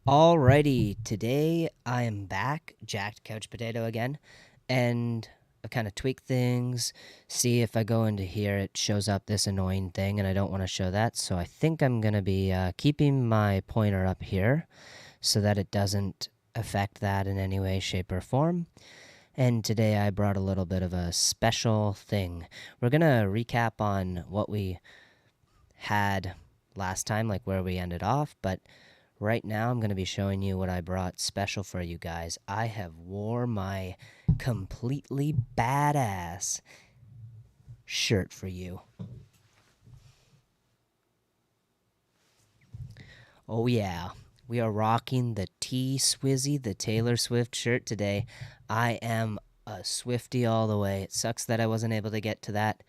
Alrighty, today I am back, Jacked Couch Potato again, and I kind of tweak things, see if I go into here, it shows up this annoying thing, and I don't want to show that, so I think I'm going to be keeping my pointer up here so that it doesn't affect that in any way, shape, or form. And today I brought a little bit of a special thing. We're going to recap on what we had last time, like where we ended off, but right now, I'm going to be showing you what I brought special for you guys. I have wore my completely badass shirt for you. Oh yeah, we are rocking the T-Swizzy, the Taylor Swift shirt today. I am a Swiftie all the way. It sucks that I wasn't able to get to that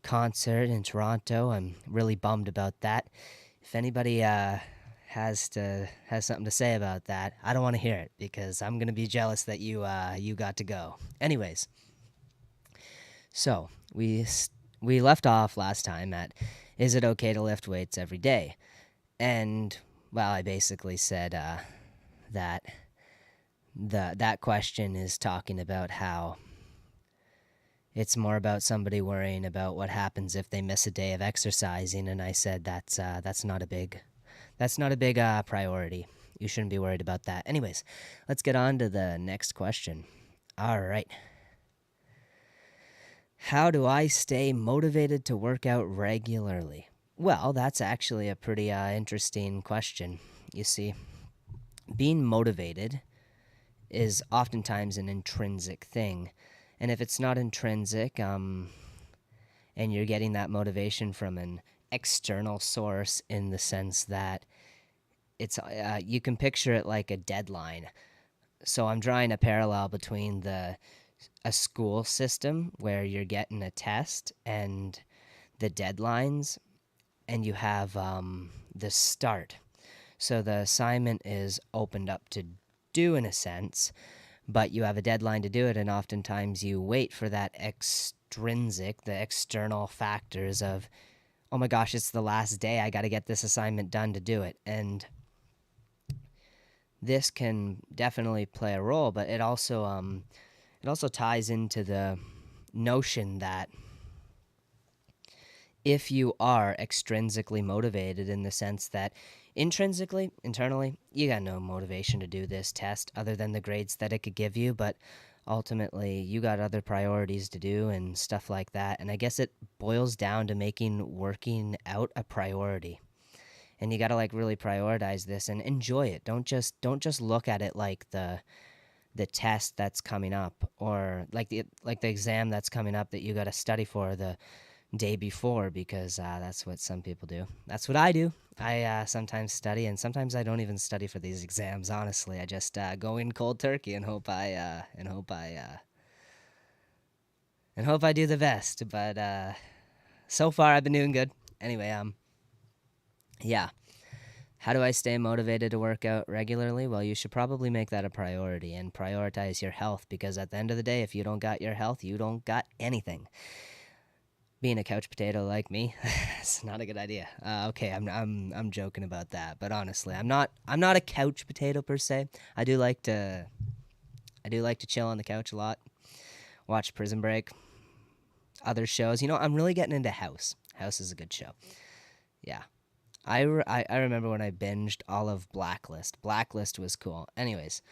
concert in Toronto. I'm really bummed about that. If anybody has something to say about that, I don't want to hear it because I'm gonna be jealous that you got to go. Anyways, so we left off last time at, is it okay to lift weights every day? And well, I basically said that that question is talking about how it's more about somebody worrying about what happens if they miss a day of exercising, and I said that's not a big priority. You shouldn't be worried about that. Anyways, let's get on to the next question. All right. How do I stay motivated to work out regularly? Well, that's actually a pretty interesting question. You see, being motivated is oftentimes an intrinsic thing. And if it's not intrinsic, and you're getting that motivation from an external source in the sense that it's you can picture it like a deadline. So I'm drawing a parallel between a school system where you're getting a test and the deadlines, and you have the start. So the assignment is opened up to do in a sense, but you have a deadline to do it, and oftentimes you wait for that extrinsic, the external factors of, oh my gosh, it's the last day, I got to get this assignment done to do it. And this can definitely play a role, but it also ties into the notion that if you are extrinsically motivated, in the sense that intrinsically, internally, you got no motivation to do this test other than the grades that it could give you, but ultimately you got other priorities to do and stuff like that. And I guess it boils down to making working out a priority. And you got to like really prioritize this and enjoy it. Don't just look at it like the test that's coming up, or like the exam that's coming up that you got to study for the day before, because that's what some people do. That's what I do. I sometimes study, and sometimes I don't even study for these exams. Honestly, I just go in cold turkey and hope I do the best. But so far, I've been doing good. Anyway, yeah. How do I stay motivated to work out regularly? Well, you should probably make that a priority and prioritize your health, because at the end of the day, if you don't got your health, you don't got anything. Being a couch potato like me, it's not a good idea. Okay, I'm joking about that, but honestly, I'm not a couch potato per se. I do like to chill on the couch a lot, watch Prison Break, other shows. I'm really getting into House. House is a good show. Yeah. I remember when I binged all of Blacklist. Blacklist was cool. Anyways,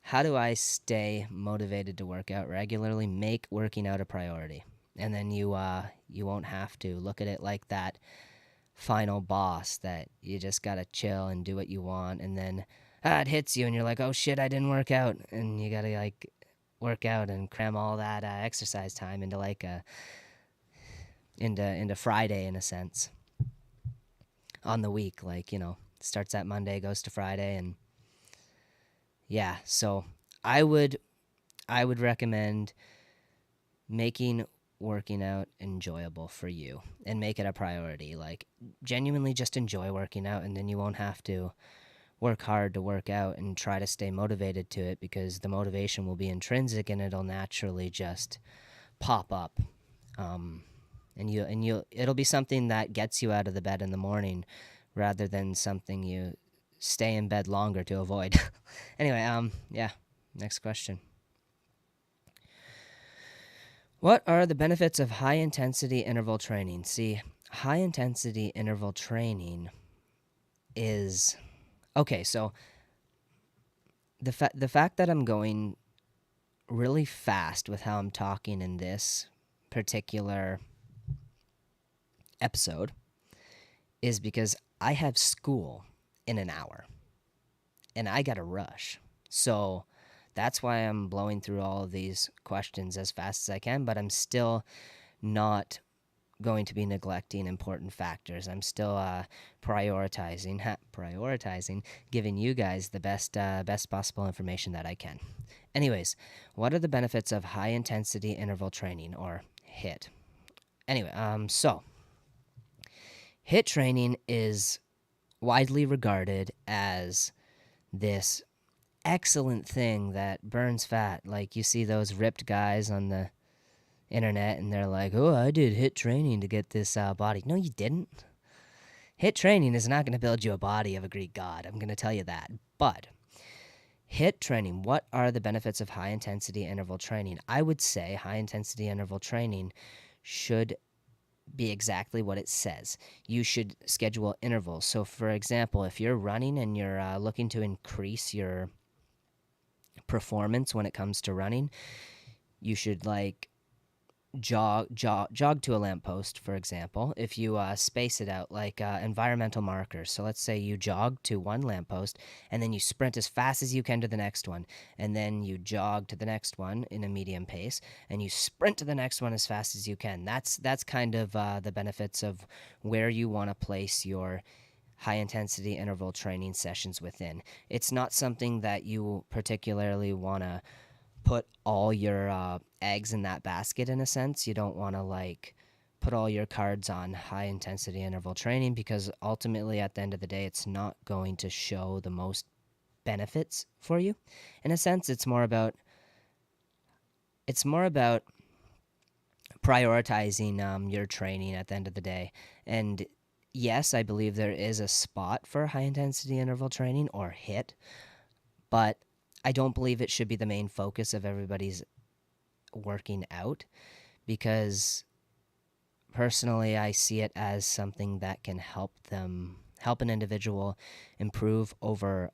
how do I stay motivated to work out regularly? Make working out a priority, and then you won't have to look at it like that final boss that you just gotta chill and do what you want, and then it hits you, and you're like, oh shit, I didn't work out, and you gotta like work out and cram all that exercise time into like into Friday in a sense on the week, like starts at Monday, goes to Friday, and yeah. So I would I would recommend making working out enjoyable for you and make it a priority. Like, genuinely just enjoy working out, and then you won't have to work hard to work out and try to stay motivated to it, because the motivation will be intrinsic and it'll naturally just pop up. And it'll be something that gets you out of the bed in the morning rather than something you stay in bed longer to avoid. Anyway, yeah, next question. What are the benefits of high intensity interval training? See, high intensity interval training is okay, so the fact that I'm going really fast with how I'm talking in this particular episode is because I have school in an hour and I got to rush. So that's why I'm blowing through all of these questions as fast as I can, but I'm still not going to be neglecting important factors. I'm still prioritizing, giving you guys the best possible information that I can. Anyways, what are the benefits of high intensity interval training or HIIT? Anyway, so HIIT training is widely regarded as this excellent thing that burns fat. Like you see those ripped guys on the internet and they're like, oh, I did HIIT training to get this body. No, you didn't. HIIT training is not going to build you a body of a Greek god. I'm going to tell you that. But HIIT training, what are the benefits of high intensity interval training? I would say high intensity interval training should be exactly what it says. You should schedule intervals. So, for example, if you're running and you're looking to increase your performance when it comes to running, you should like jog to a lamppost, for example. If you space it out like environmental markers. So let's say you jog to one lamppost and then you sprint as fast as you can to the next one, and then you jog to the next one in a medium pace, and you sprint to the next one as fast as you can. That's kind of the benefits of where you want to place your high intensity interval training sessions within. It's not something that you particularly want to put all your eggs in that basket, in a sense. You don't want to like put all your cards on high intensity interval training, because ultimately at the end of the day it's not going to show the most benefits for you. In a sense, it's more about prioritizing your training at the end of the day. And yes, I believe there is a spot for high intensity interval training or HIIT, but I don't believe it should be the main focus of everybody's working out, because personally I see it as something that can help an individual improve over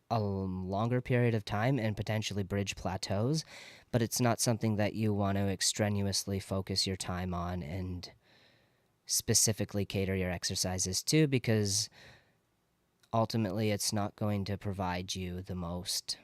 a longer period of time and potentially bridge plateaus, but it's not something that you want to extraneously focus your time on and specifically cater your exercises to, because ultimately it's not going to provide you the most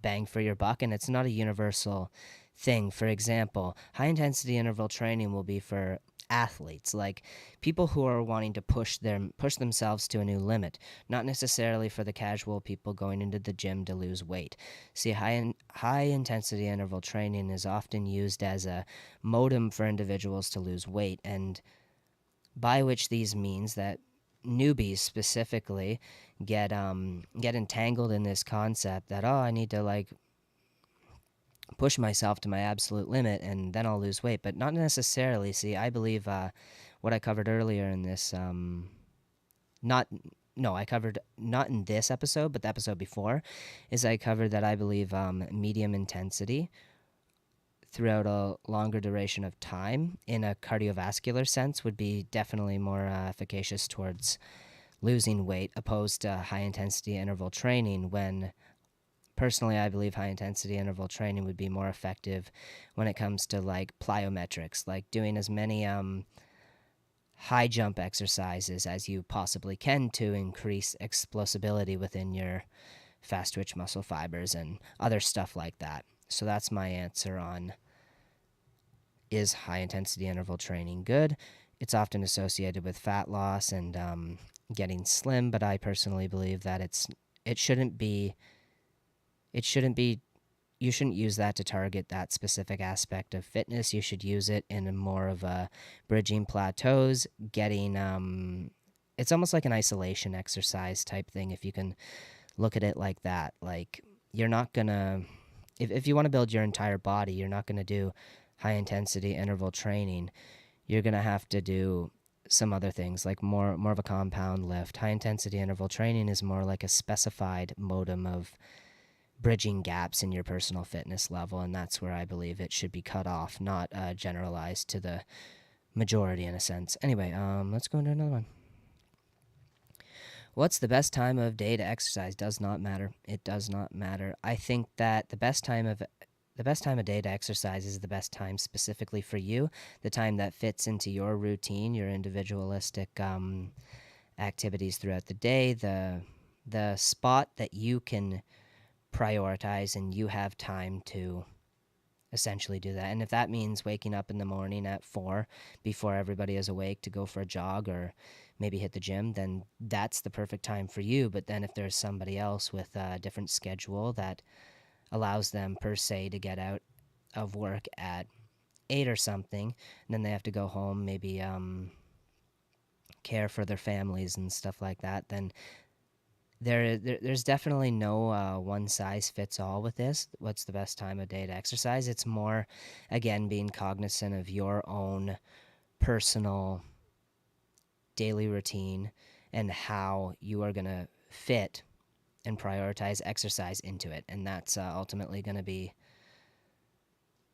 bang for your buck, and it's not a universal thing. For example, high intensity interval training will be for athletes, like people who are wanting to push themselves to a new limit, not necessarily for the casual people going into the gym to lose weight. See, high intensity interval training is often used as a modem for individuals to lose weight, and by which these means that newbies specifically get entangled in this concept that, oh, I need to like push myself to my absolute limit and then I'll lose weight, but not necessarily. See, I believe what I covered earlier in this not no, I covered not in this episode, but the episode before, is I covered that I believe medium intensity throughout a longer duration of time in a cardiovascular sense would be definitely more efficacious towards losing weight, opposed to high intensity interval training, when personally I believe high intensity interval training would be more effective when it comes to like plyometrics, like doing as many high jump exercises as you possibly can to increase explosibility within your fast twitch muscle fibers and other stuff like that. So that's my answer on, is high intensity interval training good? It's often associated with fat loss and getting slim, but I personally believe that it shouldn't be you shouldn't use that to target that specific aspect of fitness. You should use it in a more of a bridging plateaus, getting it's almost like an isolation exercise type thing, if you can look at it like that. Like, you're not gonna, if you want to build your entire body, you're not gonna do high intensity interval training. You're gonna have to do some other things like more of a compound lift. High intensity interval training is more like a specified modem of bridging gaps in your personal fitness level, and that's where I believe it should be cut off, not generalized to the majority in a sense. Anyway, let's go into another one. What's the best time of day to exercise? Does not matter. It does not matter. I think that the best time of day to exercise is the best time specifically for you, the time that fits into your routine, your individualistic activities throughout the day, the spot that you can prioritize and you have time to essentially do that. And if that means waking up in the morning at 4 before everybody is awake to go for a jog or maybe hit the gym, then that's the perfect time for you. But then if there's somebody else with a different schedule that allows them per se to get out of work at 8 or something, and then they have to go home, maybe care for their families and stuff like that, then there's definitely no one size fits all with this. What's the best time of day to exercise? It's more, again, being cognizant of your own personal daily routine and how you are going to fit and prioritize exercise into it. And that's ultimately going to be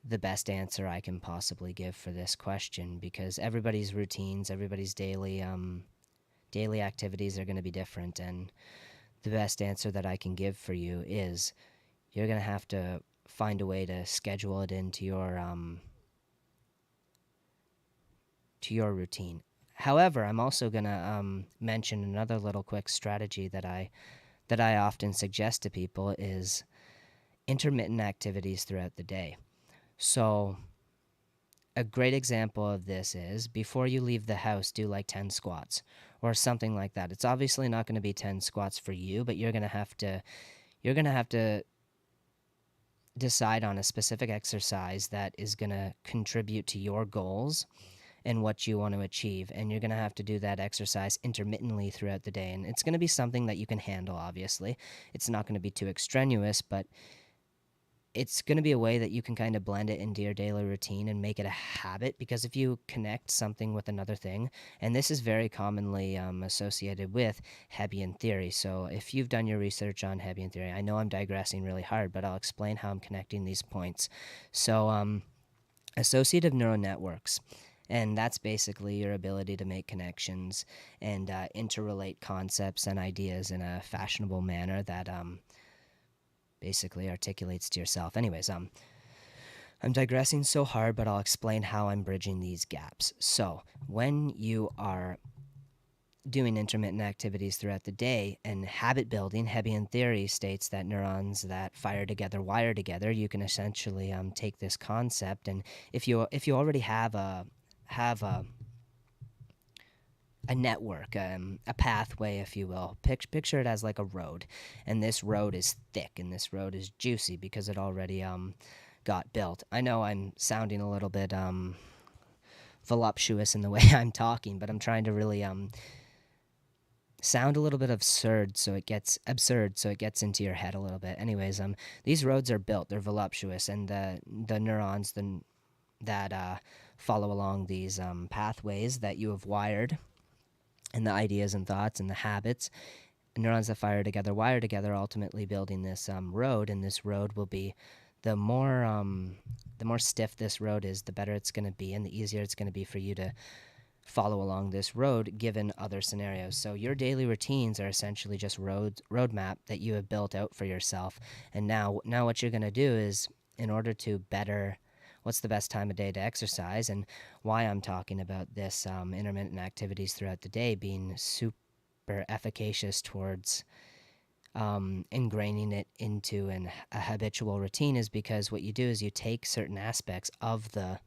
the best answer I can possibly give for this question, because everybody's routines, everybody's daily activities are going to be different. And the best answer that I can give for you is you're going to have to find a way to schedule it into your routine. However, I'm also going to mention another little quick strategy that I often suggest to people is intermittent activities throughout the day. So a great example of this is before you leave the house, do like 10 squats or something like that. It's obviously not going to be 10 squats for you, but you're going to have to decide on a specific exercise that is going to contribute to your goals and what you want to achieve. And you're going to have to do that exercise intermittently throughout the day. And it's going to be something that you can handle, obviously. It's not going to be too extraneous, but it's going to be a way that you can kind of blend it into your daily routine and make it a habit, because if you connect something with another thing, and this is very commonly associated with Hebbian theory. So if you've done your research on Hebbian theory, I know I'm digressing really hard, but I'll explain how I'm connecting these points. So associative neural networks, and that's basically your ability to make connections and interrelate concepts and ideas in a fashionable manner that basically articulates to yourself. Anyways, I'm digressing so hard, but I'll explain how I'm bridging these gaps. So when you are doing intermittent activities throughout the day and habit building, Hebbian theory states that neurons that fire together wire together. You can essentially take this concept, and if you already have a network, a pathway, if you will. Picture it as like a road, and this road is thick and this road is juicy because it already got built. I know I'm sounding a little bit voluptuous in the way I'm talking, but I'm trying to really sound a little bit absurd so it gets into your head a little bit. Anyways, these roads are built, they're voluptuous, and the neurons that follow along these pathways that you have wired, and the ideas and thoughts and the habits, neurons that fire together wire together, ultimately building this road. And this road will be, the more stiff this road is, the better it's going to be, and the easier it's going to be for you to follow along this road given other scenarios. So your daily routines are essentially just roadmap that you have built out for yourself. And now what you're going to do is, in order to better what's the best time of day to exercise, and why I'm talking about this intermittent activities throughout the day being super efficacious towards ingraining it into a habitual routine, is because what you do is you take certain aspects of the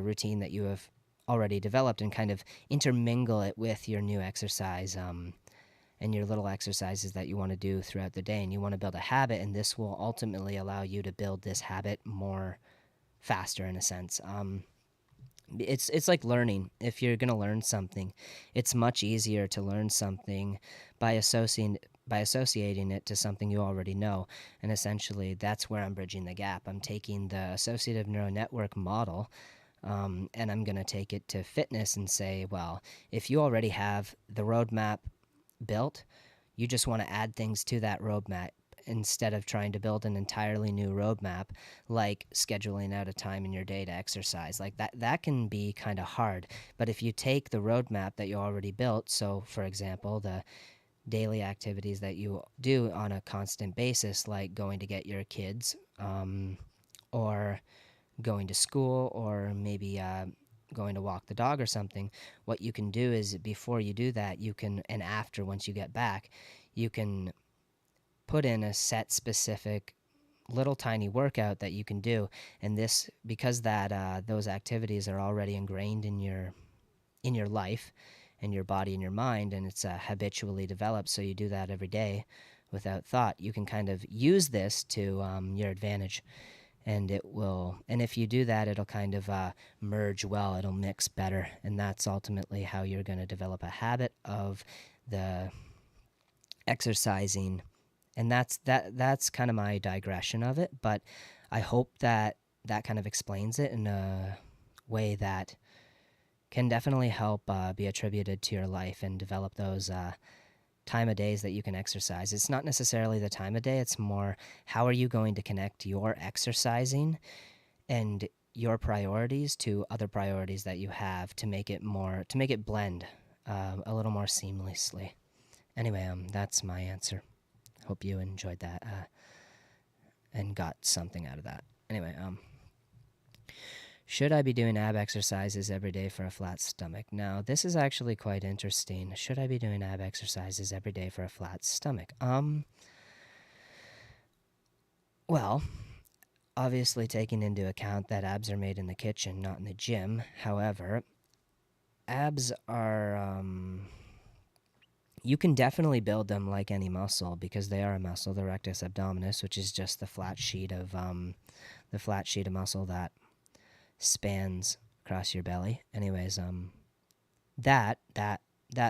routine that you have already developed and kind of intermingle it with your new exercise and your little exercises that you want to do throughout the day. And you want to build a habit, and this will ultimately allow you to build this habit more faster, in a sense. It's like learning. If you're going to learn something, it's much easier to learn something by associating it to something you already know. And essentially, that's where I'm bridging the gap. I'm taking the associative neural network model And I'm going to take it to fitness and say, well, if you already have the roadmap built, you just want to add things to that roadmap instead of trying to build an entirely new roadmap, like scheduling out a time in your day to exercise. Like that can be kind of hard. But if you take the roadmap that you already built, so for example, the daily activities that you do on a constant basis, like going to get your kids, or going to school, or maybe going to walk the dog or something, what you can do is before you do that, you can, and after, once you get back, you can put in a set specific little tiny workout that you can do. And this, because that those activities are already ingrained in your life and your body and your mind, and it's habitually developed, so you do that every day without thought, you can kind of use this to your advantage. And it will, and if you do that, it'll kind of merge well, it'll mix better, and that's ultimately how you're going to develop a habit of the exercising. And that's kind of my digression of it, but I hope that that kind of explains it in a way that can definitely help be attributed to your life and develop those time of days that you can exercise. It's not necessarily the time of day, it's more how are you going to connect your exercising and your priorities to other priorities that you have to make it blend a little more seamlessly. Anyway, that's my answer. Hope you enjoyed that and got something out of that. Anyway, should I be doing ab exercises every day for a flat stomach? Now, this is actually quite interesting. Should I be doing ab exercises every day for a flat stomach? Well, obviously taking into account that abs are made in the kitchen, not in the gym. However, abs are you can definitely build them like any muscle because they are a muscle, the rectus abdominis, which is just the flat sheet of muscle that spans across your belly. Anyways, that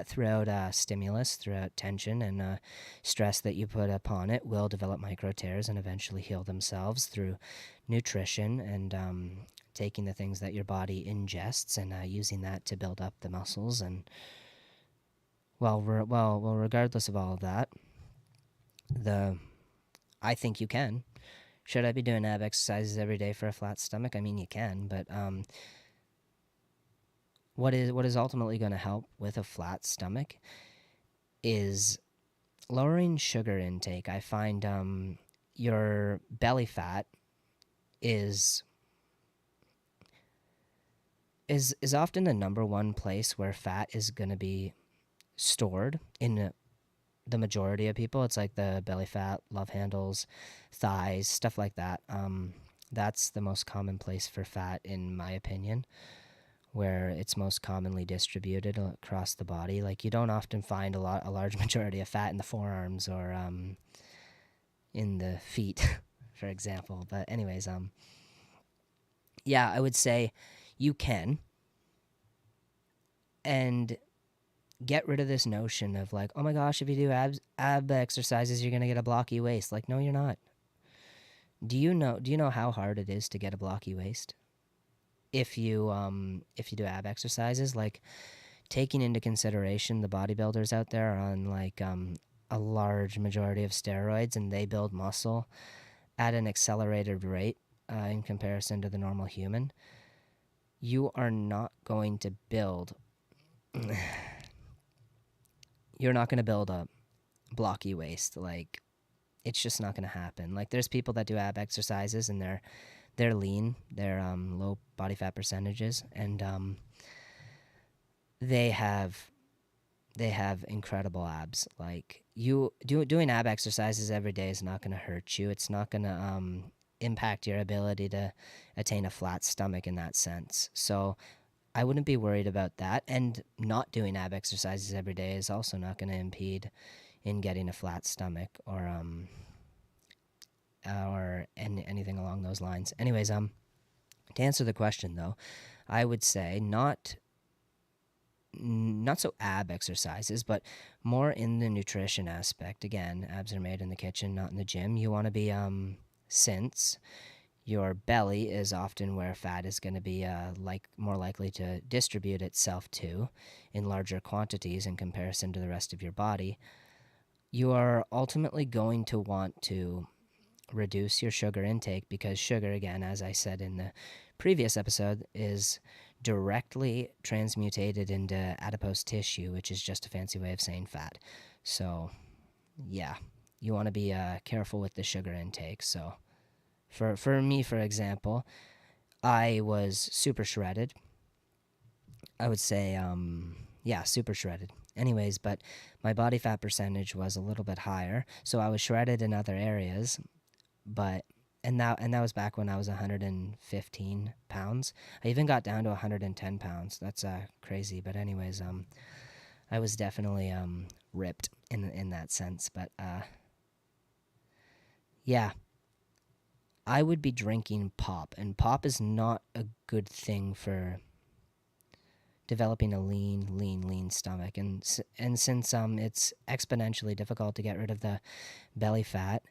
throughout stimulus, throughout tension and stress that you put upon it, will develop micro tears and eventually heal themselves through nutrition and taking the things that your body ingests and using that to build up the muscles. And regardless of all of that, I think you can. Should I be doing ab exercises every day for a flat stomach? I mean, you can, but what is ultimately going to help with a flat stomach is lowering sugar intake. I find your belly fat is often the number one place where fat is going to be stored in the majority of people. It's like the belly fat, love handles, thighs, stuff like that. That's the most common place for fat, in my opinion, where it's most commonly distributed across the body. Like you don't often find a large majority of fat in the forearms or in the feet, for example. But anyways, yeah, I would say you can, and get rid of this notion of like, oh my gosh, if you do ab exercises, you're gonna get a blocky waist. Like, no, you're not. Do you know how hard it is to get a blocky waist? If you do ab exercises, like taking into consideration the bodybuilders out there are on like a large majority of steroids, and they build muscle at an accelerated rate in comparison to the normal human. You are not going to build you're not going to build a blocky waist. Like, it's just not going to happen. Like, there's people that do ab exercises and they're lean, they're low body fat percentages, and they have incredible abs. Like, doing ab exercises every day is not going to hurt you. It's not going to impact your ability to attain a flat stomach in that sense. So I wouldn't be worried about that. And not doing ab exercises every day is also not going to impede in getting a flat stomach or anything along those lines. Anyways, to answer the question though, I would say not so ab exercises, but more in the nutrition aspect. Again, abs are made in the kitchen, not in the gym. You want to be since Your belly is often where fat is going to be more likely to distribute itself to in larger quantities in comparison to the rest of your body. You are ultimately going to want to reduce your sugar intake because sugar, again, as I said in the previous episode, is directly transmutated into adipose tissue, which is just a fancy way of saying fat. So, yeah, you want to be careful with the sugar intake. So, for me, for example, I was super shredded. I would say, yeah, super shredded. Anyways, but my body fat percentage was a little bit higher, so I was shredded in other areas, but and that was back when I was 115 pounds. I even got down to 110 pounds. That's crazy, but anyways, I was definitely ripped in that sense. But yeah, I would be drinking pop, and pop is not a good thing for developing a lean stomach. And since it's exponentially difficult to get rid of the belly fat,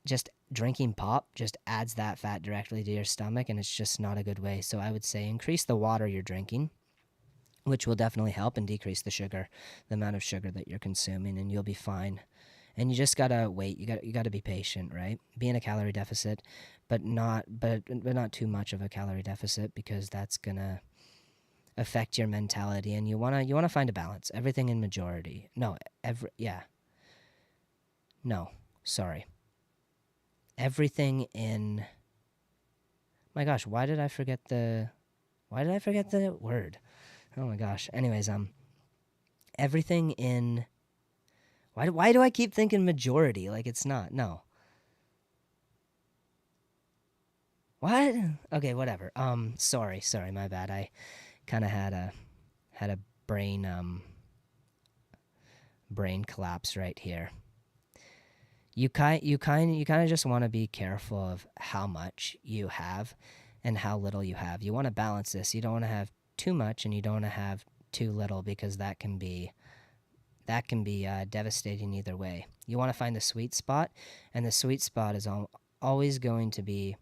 just drinking pop just adds that fat directly to your stomach, and it's just not a good way. So I would say increase the water you're drinking, which will definitely help, and decrease the amount of sugar that you're consuming, and you'll be fine. And you just gotta wait. You gotta be patient, right? Be in a calorie deficit, but not too much of a calorie deficit, because that's gonna affect your mentality. And you wanna find a balance. Everything in majority. No, no, sorry. Everything in. My gosh, why did I forget the word? Oh my gosh. Anyways, everything in. Why do I keep thinking majority like it's not? No. What? Okay, whatever. Sorry, my bad. I kind of had a brain collapse right here. You kind of just want to be careful of how much you have and how little you have. You want to balance this. You don't want to have too much, and you don't want to have too little, because that can be devastating either way. You want to find the sweet spot, and the sweet spot is always going to be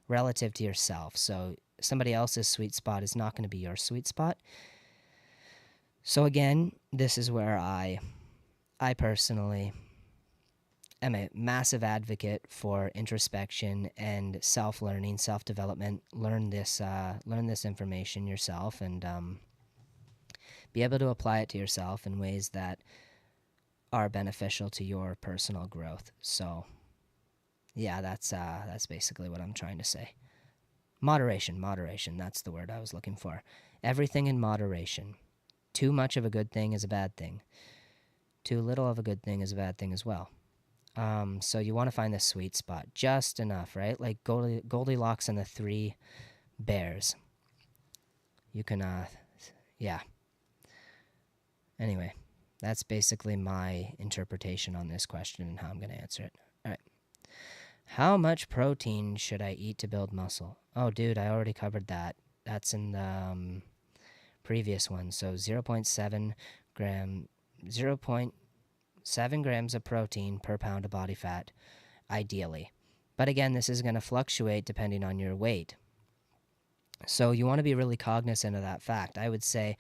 relative to yourself. So somebody else's sweet spot is not going to be your sweet spot. So again, this is where I personally am a massive advocate for introspection and self-learning, self-development. Learn this information yourself, and be able to apply it to yourself in ways that are beneficial to your personal growth. So, yeah, that's basically what I'm trying to say. Moderation. That's the word I was looking for. Everything in moderation. Too much of a good thing is a bad thing. Too little of a good thing is a bad thing as well. So you want to find the sweet spot, just enough, right? Like Goldilocks and the Three Bears. You can, yeah. Anyway, that's basically my interpretation on this question and how I'm going to answer it. All right. How much protein should I eat to build muscle? Oh, dude, I already covered that. That's in the previous one. So 0.7 grams of protein per pound of body fat, ideally. But again, this is going to fluctuate depending on your weight. So you want to be really cognizant of that fact. I would say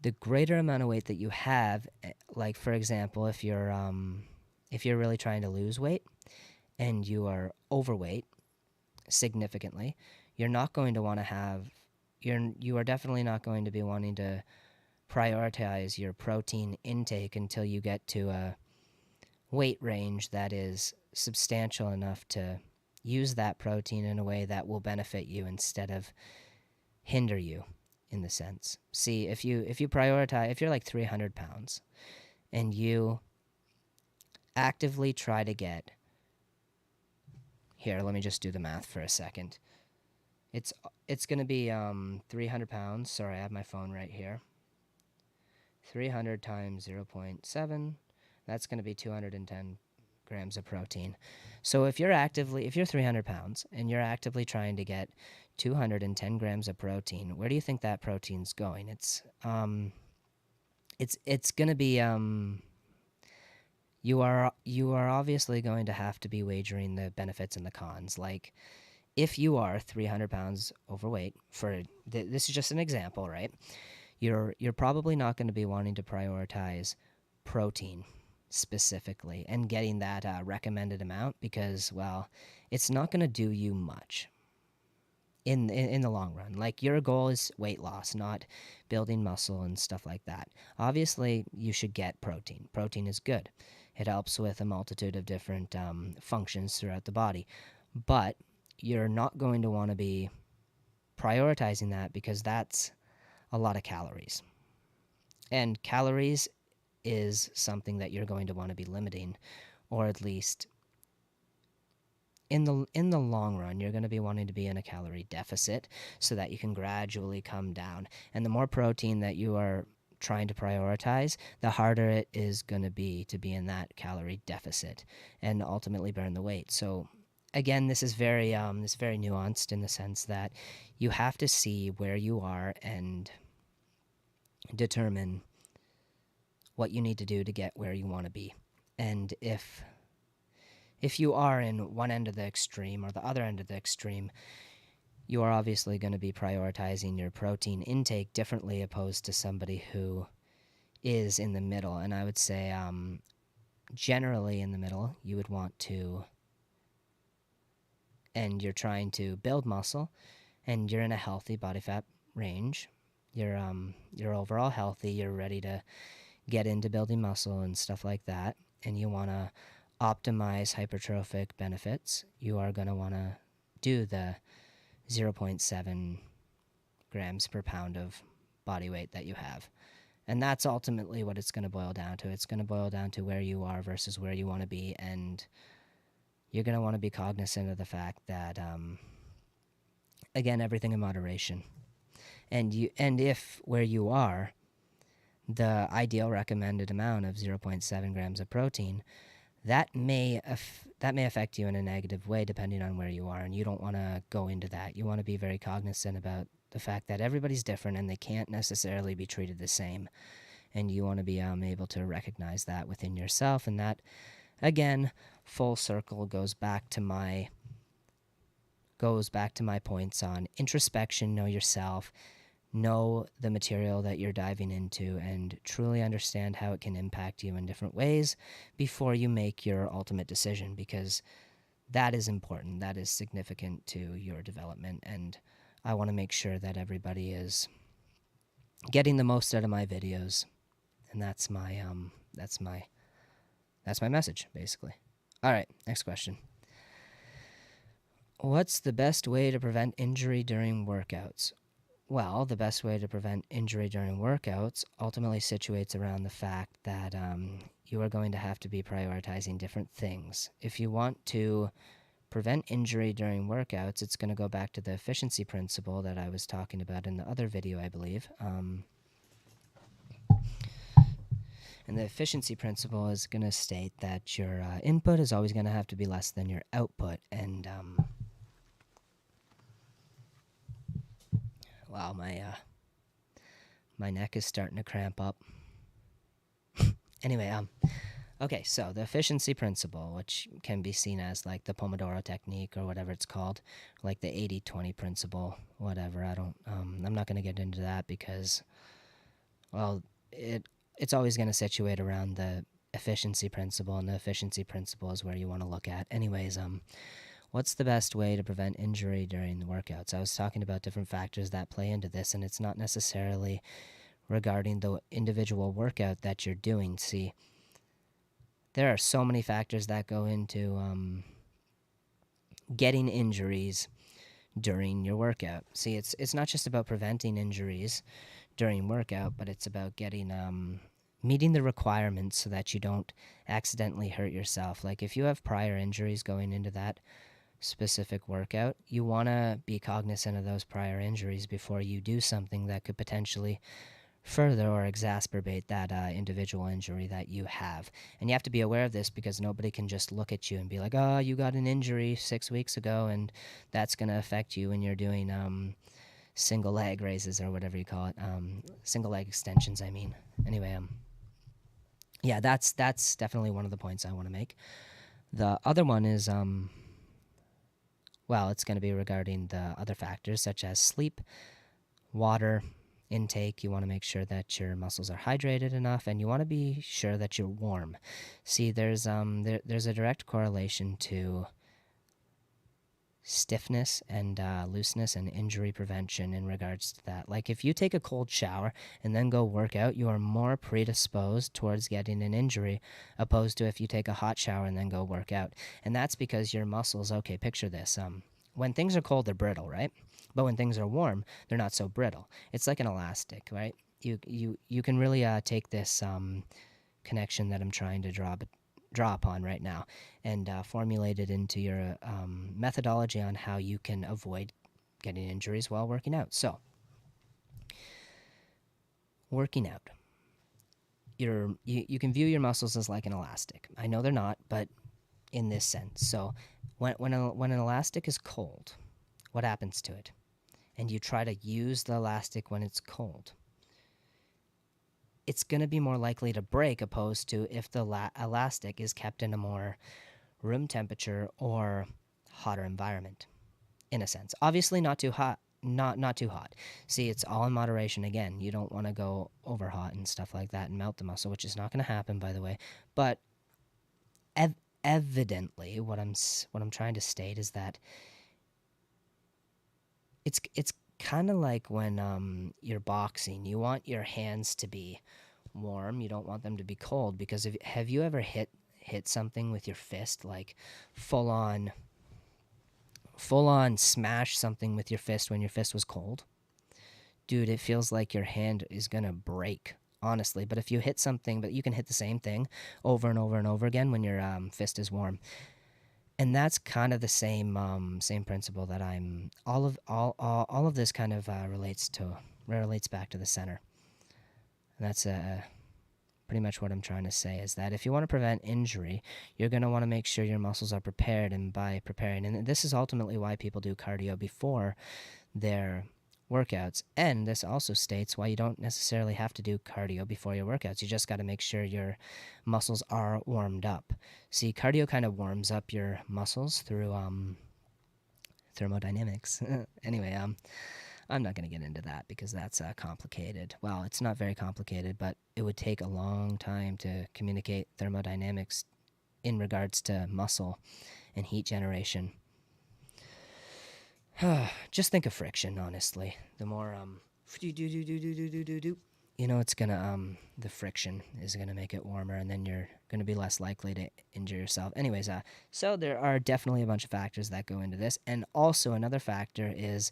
the greater amount of weight that you have, like for example, if you're really trying to lose weight and you are overweight significantly, you're not going to want to have you are definitely not going to be wanting to prioritize your protein intake until you get to a weight range that is substantial enough to use that protein in a way that will benefit you instead of hinder you, in the sense. See, if you prioritize, if you're like 300 pounds and you actively try to get, here, let me just do the math for a second. It's going to be 300 pounds. Sorry, I have my phone right here. 300 times 0.7, that's going to be 210 grams of protein. So if you're 300 pounds and you're actively trying to get 210 grams of protein, where do you think that protein's going? It's going to be you are obviously going to have to be wagering the benefits and the cons. Like if you are 300 pounds overweight, this is just an example, right? You're probably not going to be wanting to prioritize protein specifically and getting that recommended amount because, well, it's not going to do you much in the long run. Like your goal is weight loss, not building muscle and stuff like that. Obviously, you should get protein. Protein is good. It helps with a multitude of different functions throughout the body, but you're not going to want to be prioritizing that because that's a lot of calories. And calories is something that you're going to want to be limiting, or at least in the long run, you're going to be wanting to be in a calorie deficit so that you can gradually come down. And the more protein that you are trying to prioritize, the harder it is going to be in that calorie deficit and ultimately burn the weight. So again, this is very nuanced in the sense that you have to see where you are and determine what you need to do to get where you want to be. And if you are in one end of the extreme or the other end of the extreme, you are obviously going to be prioritizing your protein intake differently opposed to somebody who is in the middle. And I would say generally in the middle, you would want to, and you're trying to build muscle and you're in a healthy body fat range. You're overall healthy, you're ready to get into building muscle and stuff like that, and you want to optimize hypertrophic benefits, you are going to want to do the 0.7 grams per pound of body weight that you have. And that's ultimately what it's going to boil down to. It's going to boil down to where you are versus where you want to be, and you're going to want to be cognizant of the fact that, again, everything in moderation. And if where you are, the ideal recommended amount of 0.7 grams of protein, that may affect you in a negative way depending on where you are, and you don't want to go into that. You want to be very cognizant about the fact that everybody's different and they can't necessarily be treated the same, and you want to be able to recognize that within yourself. And that, again, full circle goes back to my points on introspection, know yourself, know the material that you're diving into, and truly understand how it can impact you in different ways before you make your ultimate decision, because that is important. That is significant to your development, and I want to make sure that everybody is getting the most out of my videos, and that's my message, basically. All right, next question. What's the best way to prevent injury during workouts? Well, the best way to prevent injury during workouts ultimately situates around the fact that you are going to have to be prioritizing different things. If you want to prevent injury during workouts, it's going to go back to the efficiency principle that I was talking about in the other video, I believe. And the efficiency principle is going to state that your input is always going to have to be less than your output. And wow, my neck is starting to cramp up. Anyway, okay, so the efficiency principle, which can be seen as like the Pomodoro technique or whatever it's called, like the 80-20 principle, whatever. I'm not going to get into that because, well, it's always going to situate around the efficiency principle, and the efficiency principle is where you want to look at. Anyways, what's the best way to prevent injury during the workouts? I was talking about different factors that play into this, and it's not necessarily regarding the individual workout that you're doing. See, there are so many factors that go into getting injuries during your workout. See, it's not just about preventing injuries during workout, but it's about getting meeting the requirements so that you don't accidentally hurt yourself. Like if you have prior injuries going into that specific workout, you want to be cognizant of those prior injuries before you do something that could potentially further or exacerbate that individual injury that you have. And you have to be aware of this because nobody can just look at you and be like, oh, you got an injury 6 weeks ago, and that's going to affect you when you're doing single leg raises or whatever you call it. Single leg extensions, I mean. Anyway, Yeah, that's definitely one of the points I want to make. The other one is well, it's going to be regarding the other factors such as sleep, water intake. You want to make sure that your muscles are hydrated enough, and you want to be sure that you're warm. See, there's a direct correlation to stiffness and looseness and injury prevention in regards to that. Like if you take a cold shower and then go work out, you are more predisposed towards getting an injury opposed to if you take a hot shower and then go work out. And that's because your muscles, okay, picture this. When things are cold, they're brittle, right? But when things are warm, they're not so brittle. It's like an elastic, right? You can really take this connection that I'm trying to draw upon right now and formulate it into your methodology on how you can avoid getting injuries while working out. So, working out, you can view your muscles as like an elastic. I know they're not, but in this sense. So, when an elastic is cold, what happens to it? And you try to use the elastic when it's cold, it's going to be more likely to break opposed to if the elastic is kept in a more room temperature or hotter environment, in a sense. Obviously not too hot, not too hot. See, it's all in moderation. Again, you don't want to go over hot and stuff like that and melt the muscle, which is not going to happen, by the way. But evidently what I'm trying to state is that it's kind of like when you're boxing. You want your hands to be warm. You don't want them to be cold because have you ever hit something with your fist, like full on smash something with your fist when your fist was cold? Dude, it feels like your hand is gonna break, honestly. But if you hit something, but you can hit the same thing over and over and over again when your fist is warm. And that's kind of the same principle that I'm all of this kind of relates back to the center. And that's pretty much what I'm trying to say is that if you want to prevent injury, you're going to want to make sure your muscles are prepared. And by preparing, and this is ultimately why people do cardio before their workouts. And this also states why you don't necessarily have to do cardio before your workouts. You just got to make sure your muscles are warmed up. See, cardio kind of warms up your muscles through thermodynamics. Anyway, I'm not going to get into that because that's complicated. Well, it's not very complicated, but it would take a long time to communicate thermodynamics in regards to muscle and heat generation. Just think of friction, honestly. The more it's gonna the friction is gonna make it warmer, and then you're gonna be less likely to injure yourself. Anyways, so there are definitely a bunch of factors that go into this, and also another factor is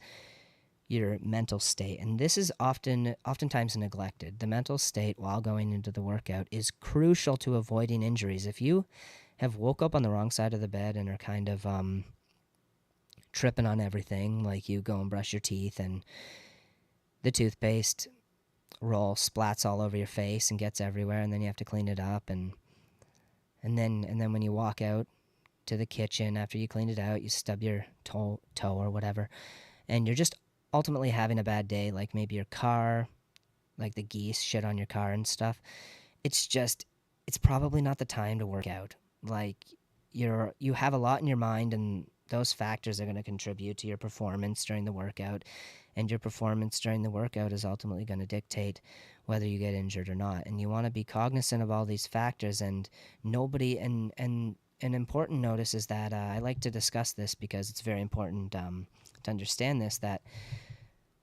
your mental state, and this is oftentimes neglected. The mental state while going into the workout is crucial to avoiding injuries. If you have woke up on the wrong side of the bed and are kind of tripping on everything, like you go and brush your teeth and the toothpaste roll splats all over your face and gets everywhere, and then you have to clean it up, and then when you walk out to the kitchen after you cleaned it out, you stub your toe or whatever, and you're just ultimately having a bad day, like maybe your car, like the geese shit on your car and stuff. It's probably not the time to work out. Like you have a lot in your mind, and those factors are going to contribute to your performance during the workout, and your performance during the workout is ultimately going to dictate whether you get injured or not. And you want to be cognizant of all these factors. And an important notice is that I like to discuss this because it's very important to understand this, that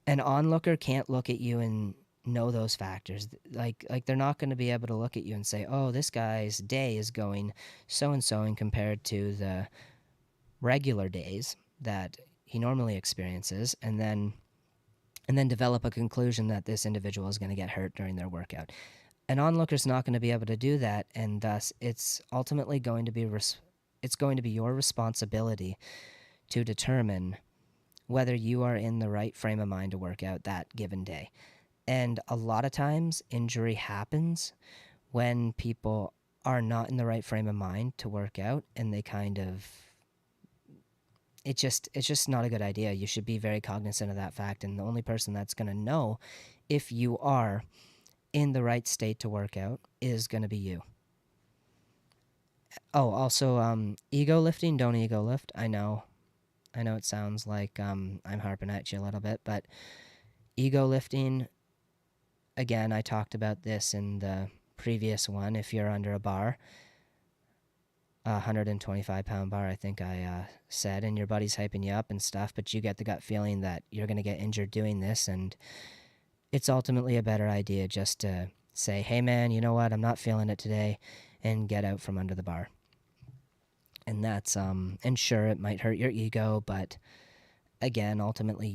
an onlooker can't look at you and know those factors. Like they're not going to be able to look at you and say, oh, this guy's day is going so and so, and compared to the regular days that he normally experiences, and then develop a conclusion that this individual is going to get hurt during their workout. An onlooker's not going to be able to do that, and thus it's ultimately going to be it's going to be your responsibility to determine whether you are in the right frame of mind to work out that given day. And a lot of times injury happens when people are not in the right frame of mind to work out, and they kind of it's just not a good idea. You should be very cognizant of that fact, and the only person that's going to know if you are in the right state to work out is going to be you. Oh, also, ego lifting, don't ego lift. I know it sounds like I'm harping at you a little bit, but ego lifting, again, I talked about this in the previous one. If you're under a bar, a 125-pound bar, I think I said, and your buddy's hyping you up and stuff, but you get the gut feeling that you're going to get injured doing this, and it's ultimately a better idea just to say, hey man, you know what, I'm not feeling it today, and get out from under the bar. And that's, and sure, it might hurt your ego, but again, ultimately,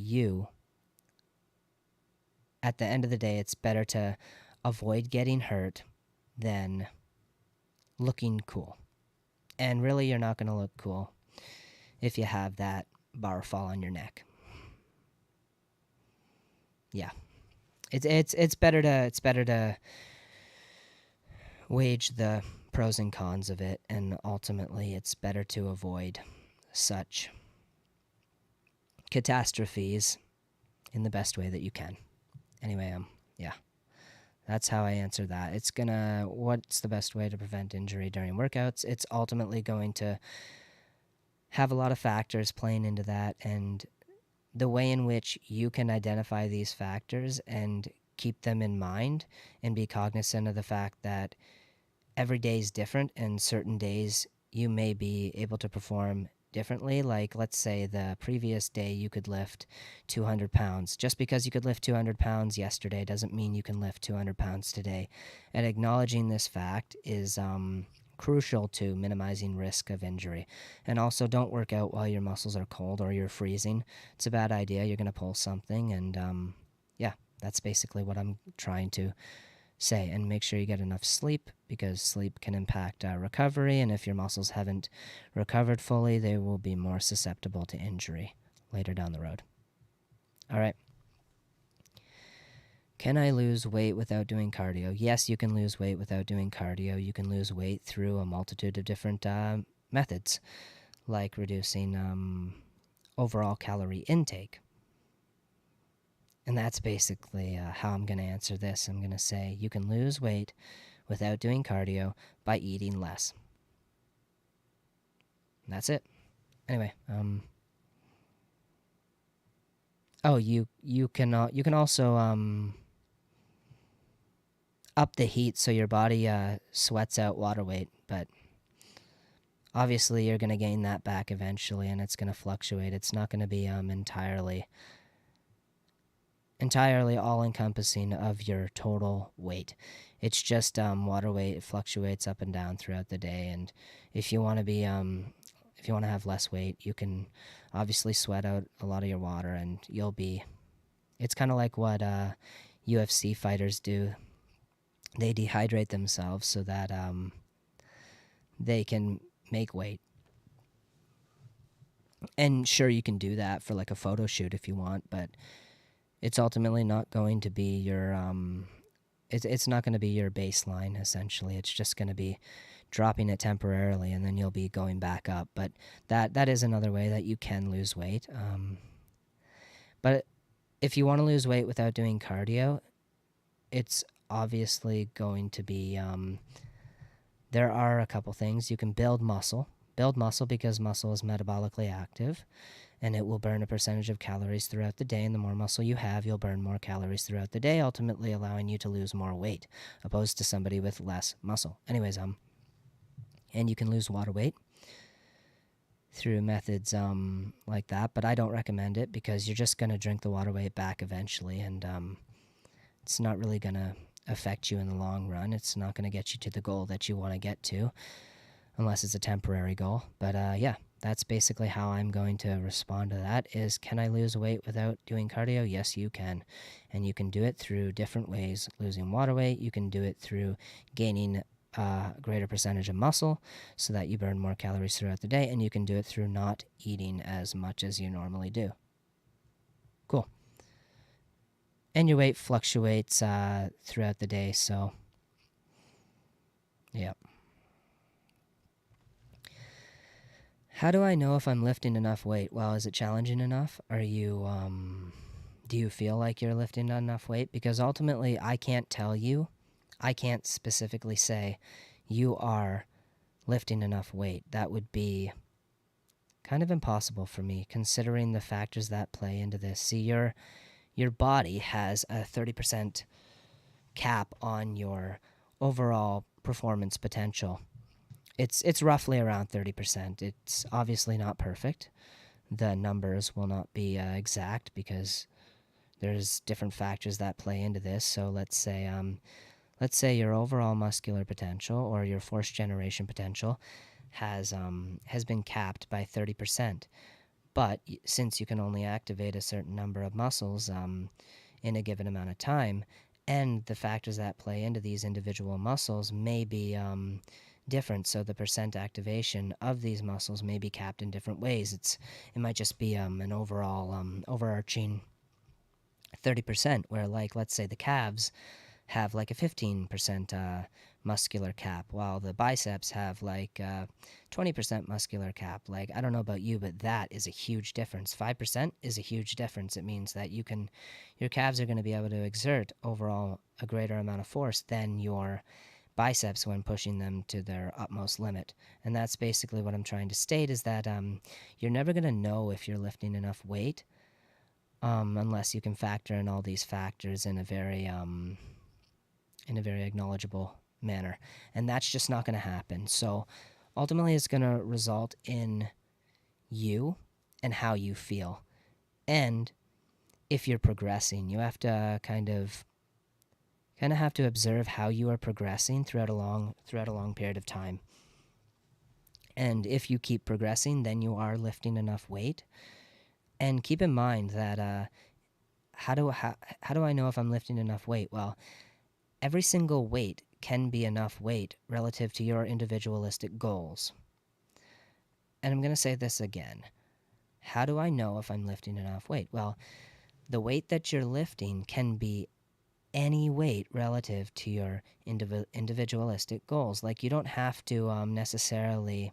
at the end of the day, it's better to avoid getting hurt than looking cool. And really, you're not going to look cool if you have that bar fall on your neck. Yeah, it's better to wage the pros and cons of it, and ultimately, it's better to avoid such catastrophes in the best way that you can. Anyway, yeah, that's how I answer that. What's the best way to prevent injury during workouts? It's ultimately going to have a lot of factors playing into that, and the way in which you can identify these factors and keep them in mind and be cognizant of the fact that every day is different, and certain days you may be able to perform differently. Like, let's say the previous day you could lift 200 pounds. Just because you could lift 200 pounds yesterday doesn't mean you can lift 200 pounds today. And acknowledging this fact is crucial to minimizing risk of injury. And also, don't work out while your muscles are cold or you're freezing. It's a bad idea. You're going to pull something. And yeah, that's basically what I'm trying to say. And make sure you get enough sleep, because sleep can impact recovery, and if your muscles haven't recovered fully, they will be more susceptible to injury later down the road. All right. Can I lose weight without doing cardio? Yes, you can lose weight without doing cardio. You can lose weight through a multitude of different methods, like reducing overall calorie intake. And that's basically how I'm going to answer this. I'm going to say you can lose weight without doing cardio by eating less. And that's it. Anyway, oh, you can also up the heat so your body sweats out water weight, but obviously you're going to gain that back eventually, and it's going to fluctuate. It's not going to be entirely all-encompassing of your total weight. It's just water weight. It fluctuates up and down throughout the day, and if you want to have less weight, you can obviously sweat out a lot of your water, and it's kind of like what UFC fighters do. They dehydrate themselves so that they can make weight. And sure, you can do that for like a photo shoot if you want, but it's ultimately not going to be your it's not going to be your baseline. Essentially, it's just going to be dropping it temporarily, and then you'll be going back up. But that is another way that you can lose weight. But if you want to lose weight without doing cardio, it's obviously going to be there are a couple things. You can build muscle because muscle is metabolically active, and it will burn a percentage of calories throughout the day, and the more muscle you have, you'll burn more calories throughout the day, ultimately allowing you to lose more weight, opposed to somebody with less muscle. Anyways, and you can lose water weight through methods like that, but I don't recommend it because you're just going to drink the water weight back eventually, and it's not really going to affect you in the long run. It's not going to get you to the goal that you want to get to, unless it's a temporary goal. But yeah, that's basically how I'm going to respond to that is, can I lose weight without doing cardio? Yes, you can. And you can do it through different ways. Losing water weight, you can do it through gaining a greater percentage of muscle so that you burn more calories throughout the day, and you can do it through not eating as much as you normally do. Cool. And your weight fluctuates throughout the day, so yeah. How do I know if I'm lifting enough weight? Well, is it challenging enough? Do you feel like you're lifting enough weight? Because ultimately, I can't specifically say you are lifting enough weight. That would be kind of impossible for me, considering the factors that play into this. See, your body has a 30% cap on your overall performance potential. It's roughly around 30%. It's obviously not perfect. The numbers will not be exact because there's different factors that play into this. So let's say your overall muscular potential or your force generation potential has been capped by 30%. But since you can only activate a certain number of muscles in a given amount of time, and the factors that play into these individual muscles may be different, so the percent activation of these muscles may be capped in different ways. It might just be an overall overarching 30%, where, like, let's say the calves have like a 15% muscular cap, while the biceps have like 20% muscular cap. Like, I don't know about you, but that is a huge difference. 5% is a huge difference. It means that your calves are going to be able to exert overall a greater amount of force than your biceps when pushing them to their utmost limit. And that's basically what I'm trying to state, is that you're never going to know if you're lifting enough weight unless you can factor in all these factors in a very acknowledgeable manner. And that's just not going to happen. So ultimately, it's going to result in you and how you feel. And if you're progressing, you have to kind of have to observe how you are progressing throughout a long period of time. And if you keep progressing, then you are lifting enough weight. And keep in mind that how do I know if I'm lifting enough weight? Well, every single weight can be enough weight relative to your individualistic goals. And I'm going to say this again. How do I know if I'm lifting enough weight? Well, the weight that you're lifting can be any weight relative to your individualistic goals. Like, you don't have to necessarily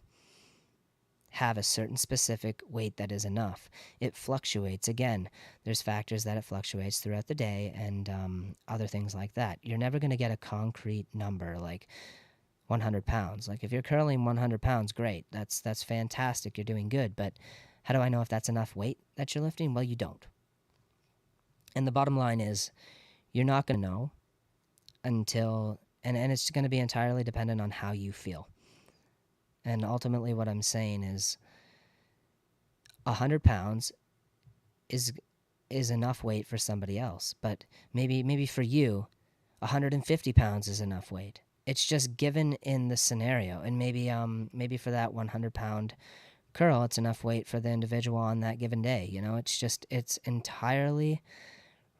have a certain specific weight that is enough. It fluctuates. Again, there's factors that it fluctuates throughout the day and other things like that. You're never going to get a concrete number like 100 pounds. Like, if you're curling 100 pounds, great. That's fantastic. You're doing good. But how do I know if that's enough weight that you're lifting? Well, you don't. And the bottom line is, you're not going to know until, and it's going to be entirely dependent on how you feel. And ultimately what I'm saying is 100 pounds is enough weight for somebody else. But maybe for you, 150 pounds is enough weight. It's just given in the scenario. And maybe for that 100-pound curl, it's enough weight for the individual on that given day. You know, it's entirely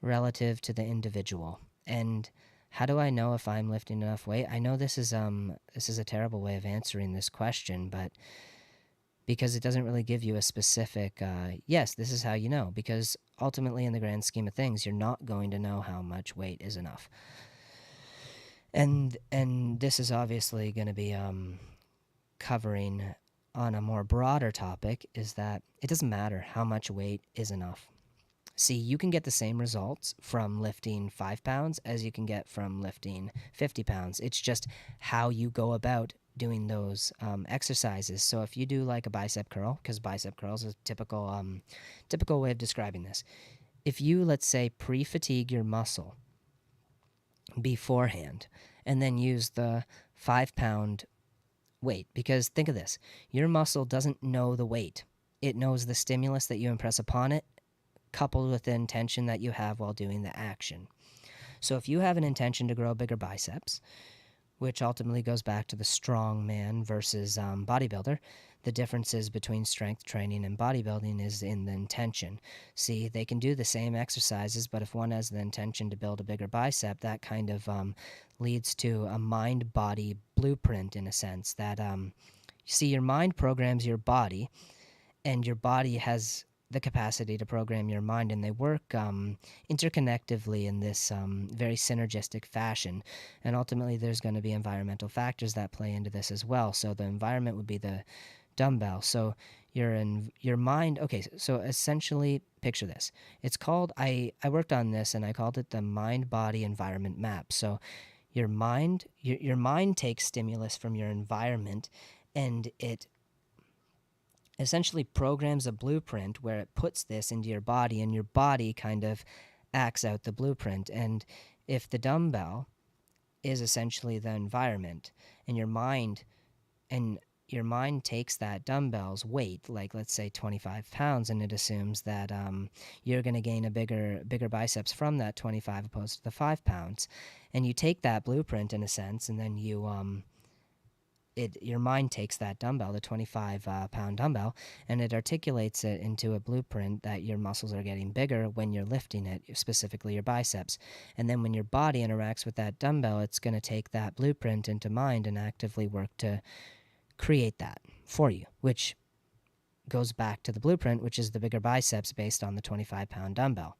relative to the individual. And how do I know if I'm lifting enough weight? I know this is a terrible way of answering this question, but because it doesn't really give you a specific, yes, this is how you know. Because ultimately, in the grand scheme of things, you're not going to know how much weight is enough. And this is obviously going to be covering on a more broader topic, is that it doesn't matter how much weight is enough. See, you can get the same results from lifting 5 pounds as you can get from lifting 50 pounds. It's just how you go about doing those exercises. So if you do like a bicep curl, because bicep curls is a typical way of describing this. If you, let's say, pre-fatigue your muscle beforehand and then use the 5-pound weight, because think of this, your muscle doesn't know the weight. It knows the stimulus that you impress upon it, coupled with the intention that you have while doing the action. So if you have an intention to grow bigger biceps, which ultimately goes back to the strong man versus bodybuilder, the differences between strength training and bodybuilding is in the intention. See, they can do the same exercises, but if one has the intention to build a bigger bicep, that kind of leads to a mind-body blueprint, in a sense, that see, your mind programs your body, and your body has the capacity to program your mind, and they work interconnectively in this very synergistic fashion. And ultimately, there's going to be environmental factors that play into this as well. So the environment would be the dumbbell. So your mind. Okay, so essentially, picture this. It's called. I worked on this, and I called it the mind-body environment map. So your mind takes stimulus from your environment, and it essentially programs a blueprint where it puts this into your body, and your body kind of acts out the blueprint. And if the dumbbell is essentially the environment, and your mind takes that dumbbell's weight, like let's say 25 pounds, and it assumes that you're going to gain a bigger biceps from that 25 opposed to the 5 pounds, and you take that blueprint in a sense, and then your mind takes that dumbbell, the 25 pound dumbbell, and it articulates it into a blueprint that your muscles are getting bigger when you're lifting it, specifically your biceps. And then when your body interacts with that dumbbell, it's going to take that blueprint into mind and actively work to create that for you, which goes back to the blueprint, which is the bigger biceps based on the 25 pound dumbbell.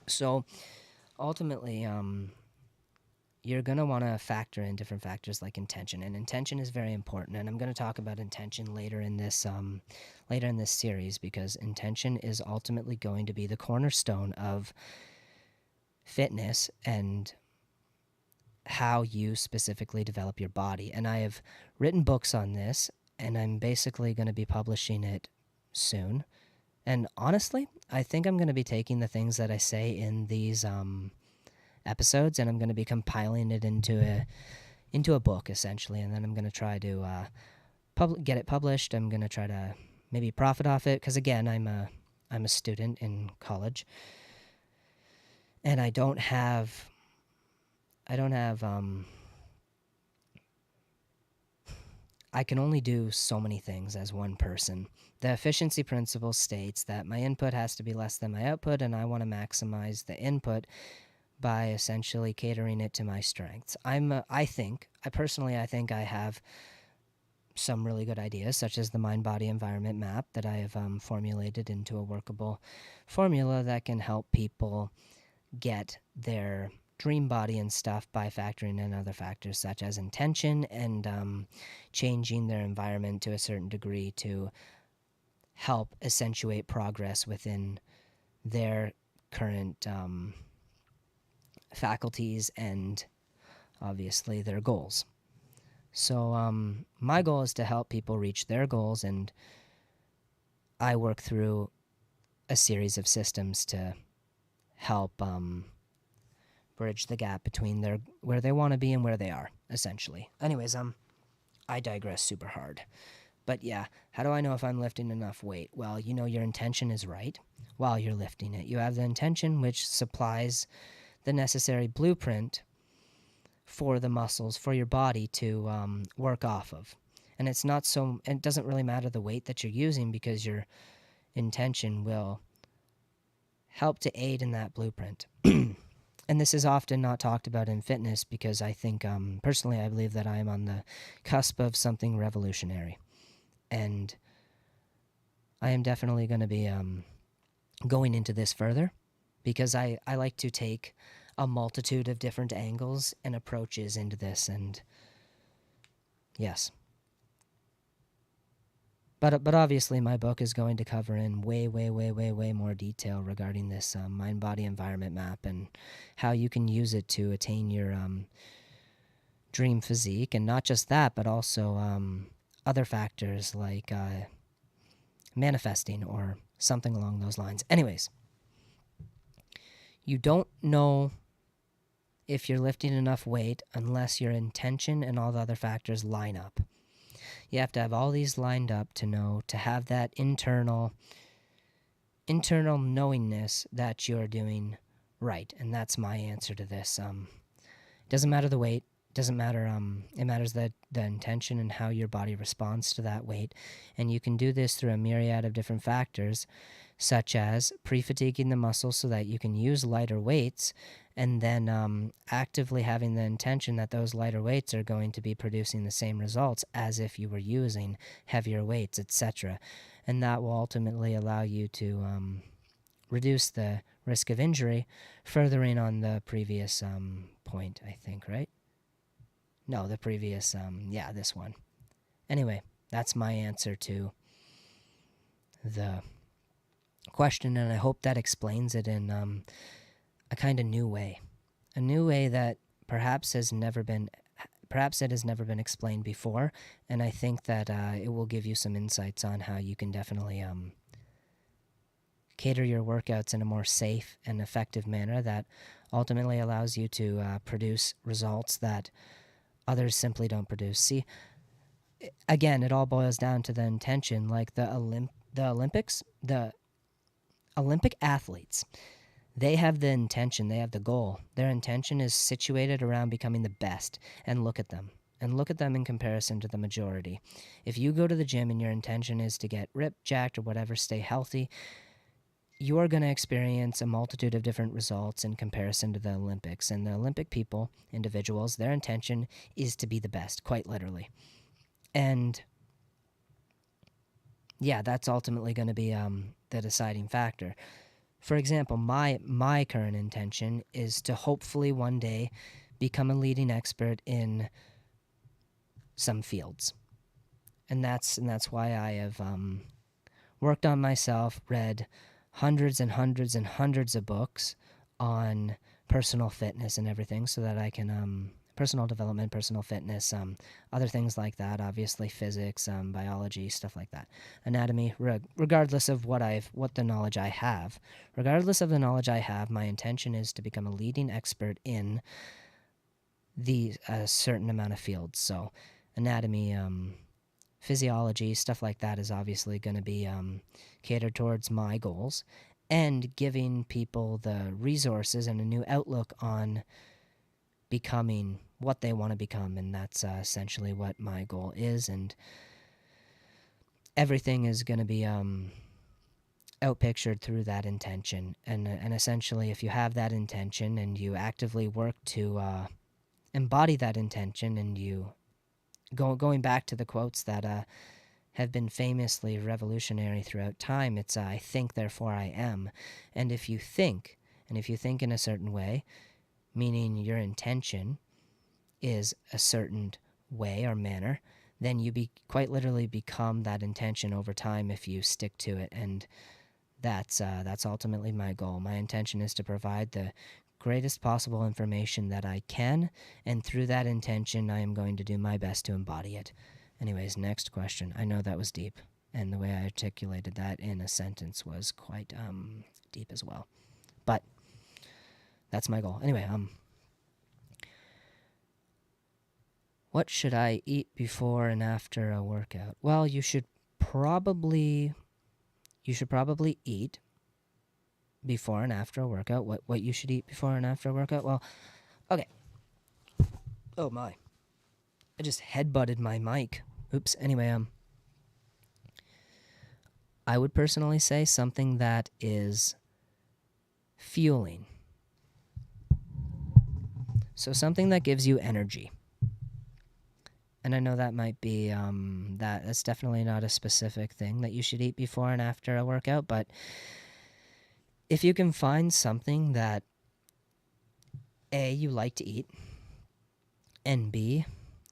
So ultimately, you're going to want to factor in different factors like intention, and intention is very important, and I'm going to talk about intention later in this series, because intention is ultimately going to be the cornerstone of fitness and how you specifically develop your body. And I have written books on this, and I'm basically going to be publishing it soon. And honestly, I think I'm going to be taking the things that I say in these episodes, and I'm going to be compiling it into a book essentially, and then I'm going to try to get it published. I'm going to try to maybe profit off it, because again, I'm a student in college, and I don't have I can only do so many things as one person. The efficiency principle states that my input has to be less than my output, and I want to maximize the input by essentially catering it to my strengths. I think I have some really good ideas, such as the mind-body environment map that I have formulated into a workable formula that can help people get their dream body and stuff by factoring in other factors such as intention and changing their environment to a certain degree to help accentuate progress within their current faculties and obviously their goals. So my goal is to help people reach their goals, and I work through a series of systems to help bridge the gap between where they want to be and where they are, essentially. Anyways, I digress super hard. But yeah, how do I know if I'm lifting enough weight? Well, your intention is right while you're lifting it. You have the intention, which supplies the necessary blueprint for the muscles, for your body to work off of. And it doesn't really matter the weight that you're using, because your intention will help to aid in that blueprint. And this is often not talked about in fitness, because I think, personally, I believe that I am on the cusp of something revolutionary. And I am definitely going to be going into this further, because I like to take a multitude of different angles and approaches into this, and yes. But obviously my book is going to cover in way more detail regarding this mind-body environment map and how you can use it to attain your dream physique, and not just that, but also other factors like manifesting or something along those lines. Anyways, you don't know if you're lifting enough weight unless your intention and all the other factors line up. You have to have all these lined up to have that internal knowingness that you're doing right. And that's my answer to this. It doesn't matter the weight. Doesn't matter. It matters the intention and how your body responds to that weight. And you can do this through a myriad of different factors, such as pre-fatiguing the muscles so that you can use lighter weights, and then actively having the intention that those lighter weights are going to be producing the same results as if you were using heavier weights, etc. And that will ultimately allow you to reduce the risk of injury, furthering on the previous point, I think, right? No, the previous, this one. Anyway, that's my answer to the question, and I hope that explains it in a kind of new way. A new way that perhaps perhaps it has never been explained before, and I think that it will give you some insights on how you can definitely cater your workouts in a more safe and effective manner that ultimately allows you to produce results that others simply don't produce. See, again, it all boils down to the intention. Like the Olympics, the Olympic athletes, they have the intention, they have the goal. Their intention is situated around becoming the best. And look at them. And look at them in comparison to the majority. If you go to the gym and your intention is to get ripped, jacked, or whatever, stay healthy, you are going to experience a multitude of different results in comparison to the Olympics. And the Olympic people, individuals, their intention is to be the best, quite literally. And yeah, that's ultimately going to be the deciding factor. For example, my current intention is to hopefully one day become a leading expert in some fields. And that's why I have worked on myself, read hundreds and hundreds and hundreds of books on personal fitness and everything so that I can personal development, personal fitness, other things like that, obviously physics, biology, stuff like that, anatomy, regardless of what the knowledge I have. Regardless of the knowledge I have, my intention is to become a leading expert in a certain amount of fields. So anatomy, physiology, stuff like that is obviously going to be catered towards my goals, and giving people the resources and a new outlook on becoming what they want to become. And that's essentially what my goal is. And everything is going to be outpictured through that intention. And essentially, if you have that intention and you actively work to embody that intention, and you going back to the quotes that have been famously revolutionary throughout time, it's I think, therefore I am. And if you think in a certain way, meaning your intention is a certain way or manner, then you quite literally become that intention over time if you stick to it. And that's ultimately my goal. My intention is to provide the greatest possible information that I can, and through that intention, I am going to do my best to embody it. Anyways, next question. I know that was deep, and the way I articulated that in a sentence was quite deep as well. But that's my goal. Anyway, what should I eat before and after a workout? Well, you should probably eat before and after a workout. What you should eat before and after a workout? Well, okay. Oh my. I just headbutted my mic. Oops. Anyway, I would personally say something that is fueling. So something that gives you energy. And I know that might be, that's definitely not a specific thing that you should eat before and after a workout, but if you can find something that A, you like to eat, and B,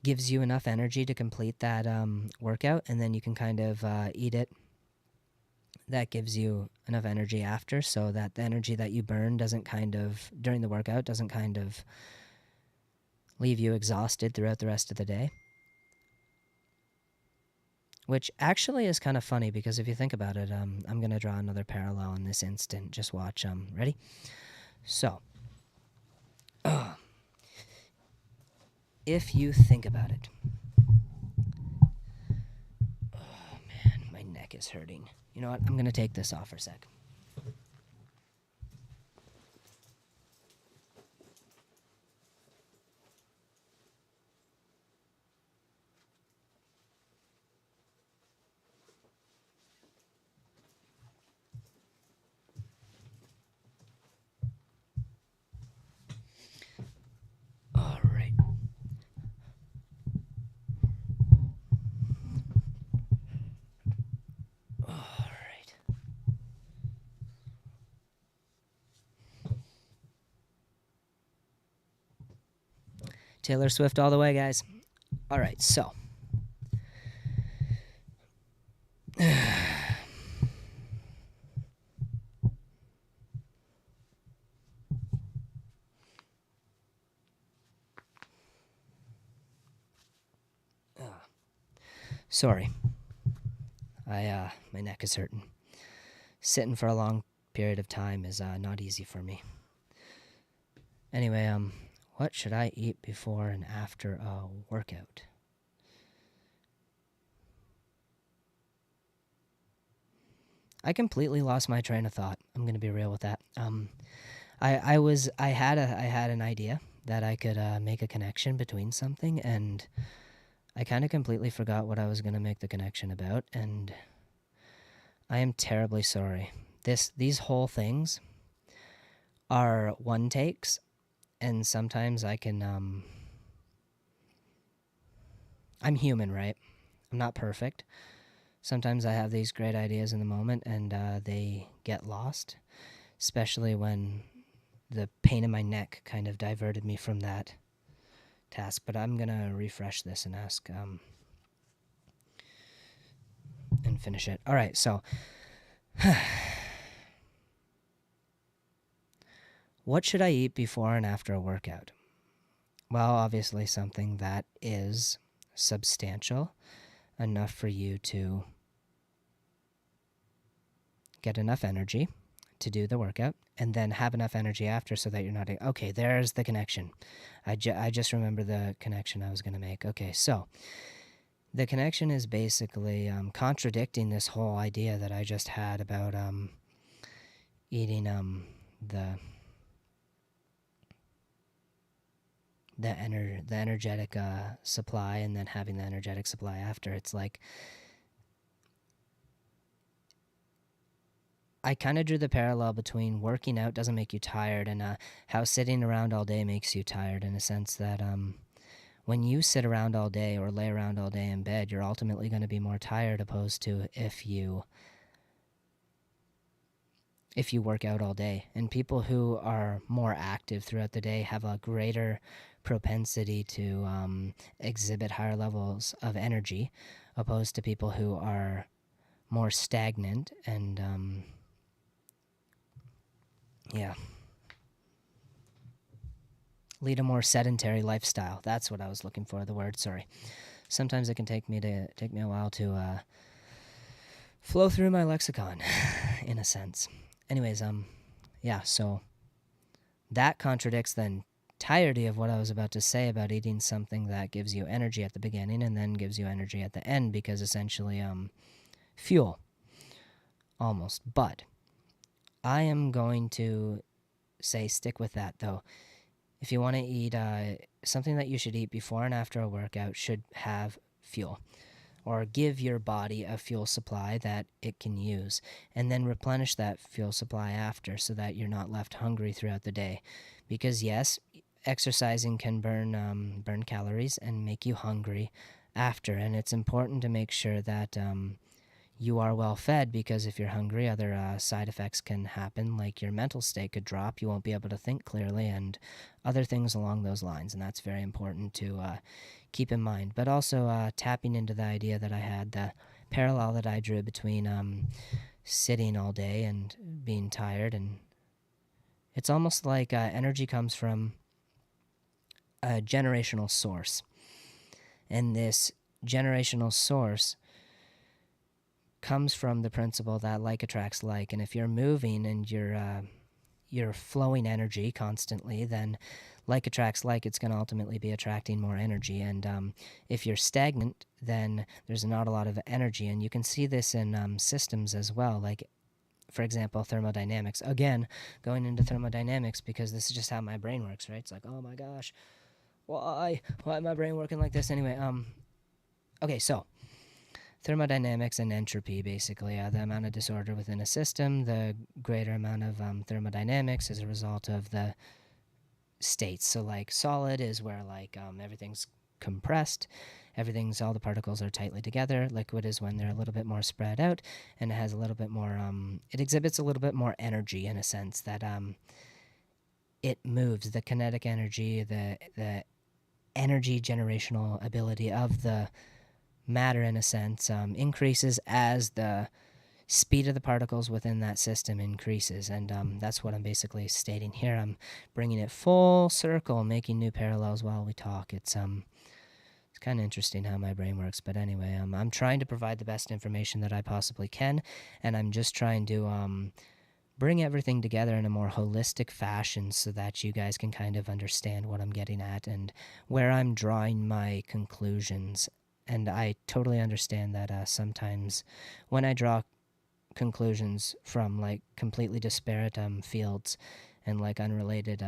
gives you enough energy to complete that workout, and then you can kind of eat it, that gives you enough energy after, so that the energy that you burn doesn't kind of, during the workout, doesn't kind of leave you exhausted throughout the rest of the day. Which actually is kind of funny, because if you think about it, I'm going to draw another parallel in this instant. Just watch. Ready? So, if you think about it. Oh, man, my neck is hurting. You know what? I'm going to take this off for a sec. All right. All right. Taylor Swift all the way, guys. All right, so. Sorry, my neck is hurting. Sitting for a long period of time is not easy for me. Anyway, what should I eat before and after a workout? I completely lost my train of thought. I'm gonna be real with that. I had an idea that I could make a connection between something, and I kind of completely forgot what I was gonna make the connection about, and I am terribly sorry. These whole things are one takes, and sometimes I can I'm human, right? I'm not perfect. Sometimes I have these great ideas in the moment and they get lost, especially when the pain in my neck kind of diverted me from that task. But I'm going to refresh this and ask and finish it. All right, so what should I eat before and after a workout? Well, obviously something that is substantial enough for you to get enough energy to do the workout and then have enough energy after so that you're not okay, there's the connection. I just remember the connection I was going to make. Okay, so the connection is basically contradicting this whole idea that I just had about eating the energetic supply and then having the energetic supply after. It's like I kind of drew the parallel between working out doesn't make you tired and how sitting around all day makes you tired, in a sense that when you sit around all day or lay around all day in bed, you're ultimately going to be more tired opposed to if you work out all day. And people who are more active throughout the day have a greater propensity to exhibit higher levels of energy opposed to people who are more stagnant and lead a more sedentary lifestyle. That's what I was looking for, the word, sorry. Sometimes it can take me a while to flow through my lexicon, in a sense. Anyways, so that contradicts the entirety of what I was about to say about eating something that gives you energy at the beginning and then gives you energy at the end, because essentially, fuel, almost. But I am going to say stick with that, though. If you want to eat something that you should eat before and after a workout should have fuel, or give your body a fuel supply that it can use, and then replenish that fuel supply after so that you're not left hungry throughout the day. Because yes, exercising can burn calories and make you hungry after, and it's important to make sure that you are well fed, because if you're hungry, other side effects can happen, like your mental state could drop, you won't be able to think clearly, and other things along those lines. And that's very important to keep in mind. But also tapping into the idea that I had, the parallel that I drew between sitting all day and being tired. And it's almost like energy comes from a generational source. And this generational source comes from the principle that like attracts like. And if you're moving and you're flowing energy constantly, then like attracts like. It's going to ultimately be attracting more energy. And if you're stagnant, then there's not a lot of energy. And you can see this in systems as well, like, for example, thermodynamics. Again, going into thermodynamics because this is just how my brain works, right? It's like, oh my gosh, why is my brain working like this? Anyway, okay, so thermodynamics and entropy, basically. The amount of disorder within a system, the greater amount of thermodynamics as a result of the states. So, like, solid is where, like, everything's compressed. All the particles are tightly together. Liquid is when they're a little bit more spread out, and it has a little bit more, it exhibits a little bit more energy, in a sense that it moves. The kinetic energy, the energy generational ability of the matter, in a sense, increases as the speed of the particles within that system increases. And that's what I'm basically stating here. I'm bringing it full circle, making new parallels while we talk. It's kind of interesting how my brain works. But anyway, I'm trying to provide the best information that I possibly can, and I'm just trying to bring everything together in a more holistic fashion so that you guys can kind of understand what I'm getting at and where I'm drawing my conclusions. And I totally understand that sometimes when I draw conclusions from like completely disparate fields and like unrelated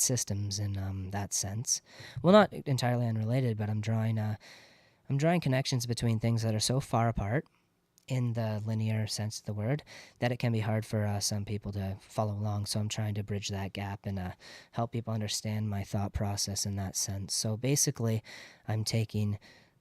systems in that sense. Well, not entirely unrelated, but I'm drawing connections between things that are so far apart in the linear sense of the word that it can be hard for some people to follow along. So I'm trying to bridge that gap and help people understand my thought process in that sense. So basically, I'm taking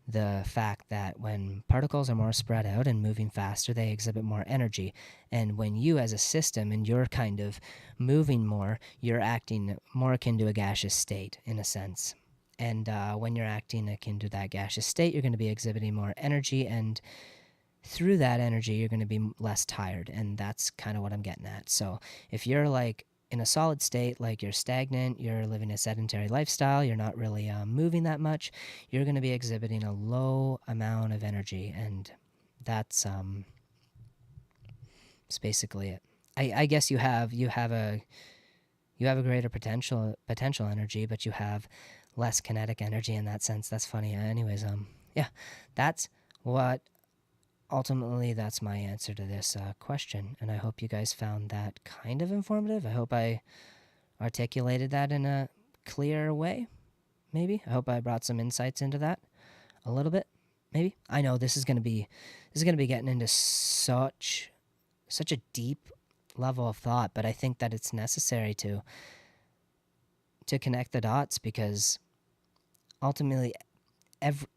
the fact that when particles are more spread out and moving faster, they exhibit more energy. And when you, as a system, and you're kind of moving more, you're acting more akin to a gaseous state in a sense. And when you're acting akin to that gaseous state, you're going to be exhibiting more energy, and through that energy, you're going to be less tired. And that's kind of what I'm getting at. So if you're like in a solid state, like you're stagnant, you're living a sedentary lifestyle, you're not really moving that much, you're going to be exhibiting a low amount of energy. And that's basically it. I guess you have a greater potential energy, but you have less kinetic energy in that sense. That's funny. Anyways, yeah, that's what ultimately that's my answer to this question, and I hope you guys found that kind of informative. I hope I articulated that in a clear way. Maybe I hope I brought some insights into that a little bit. Maybe I know this is gonna be getting into such a deep level of thought, but I think that it's necessary to connect the dots, because ultimately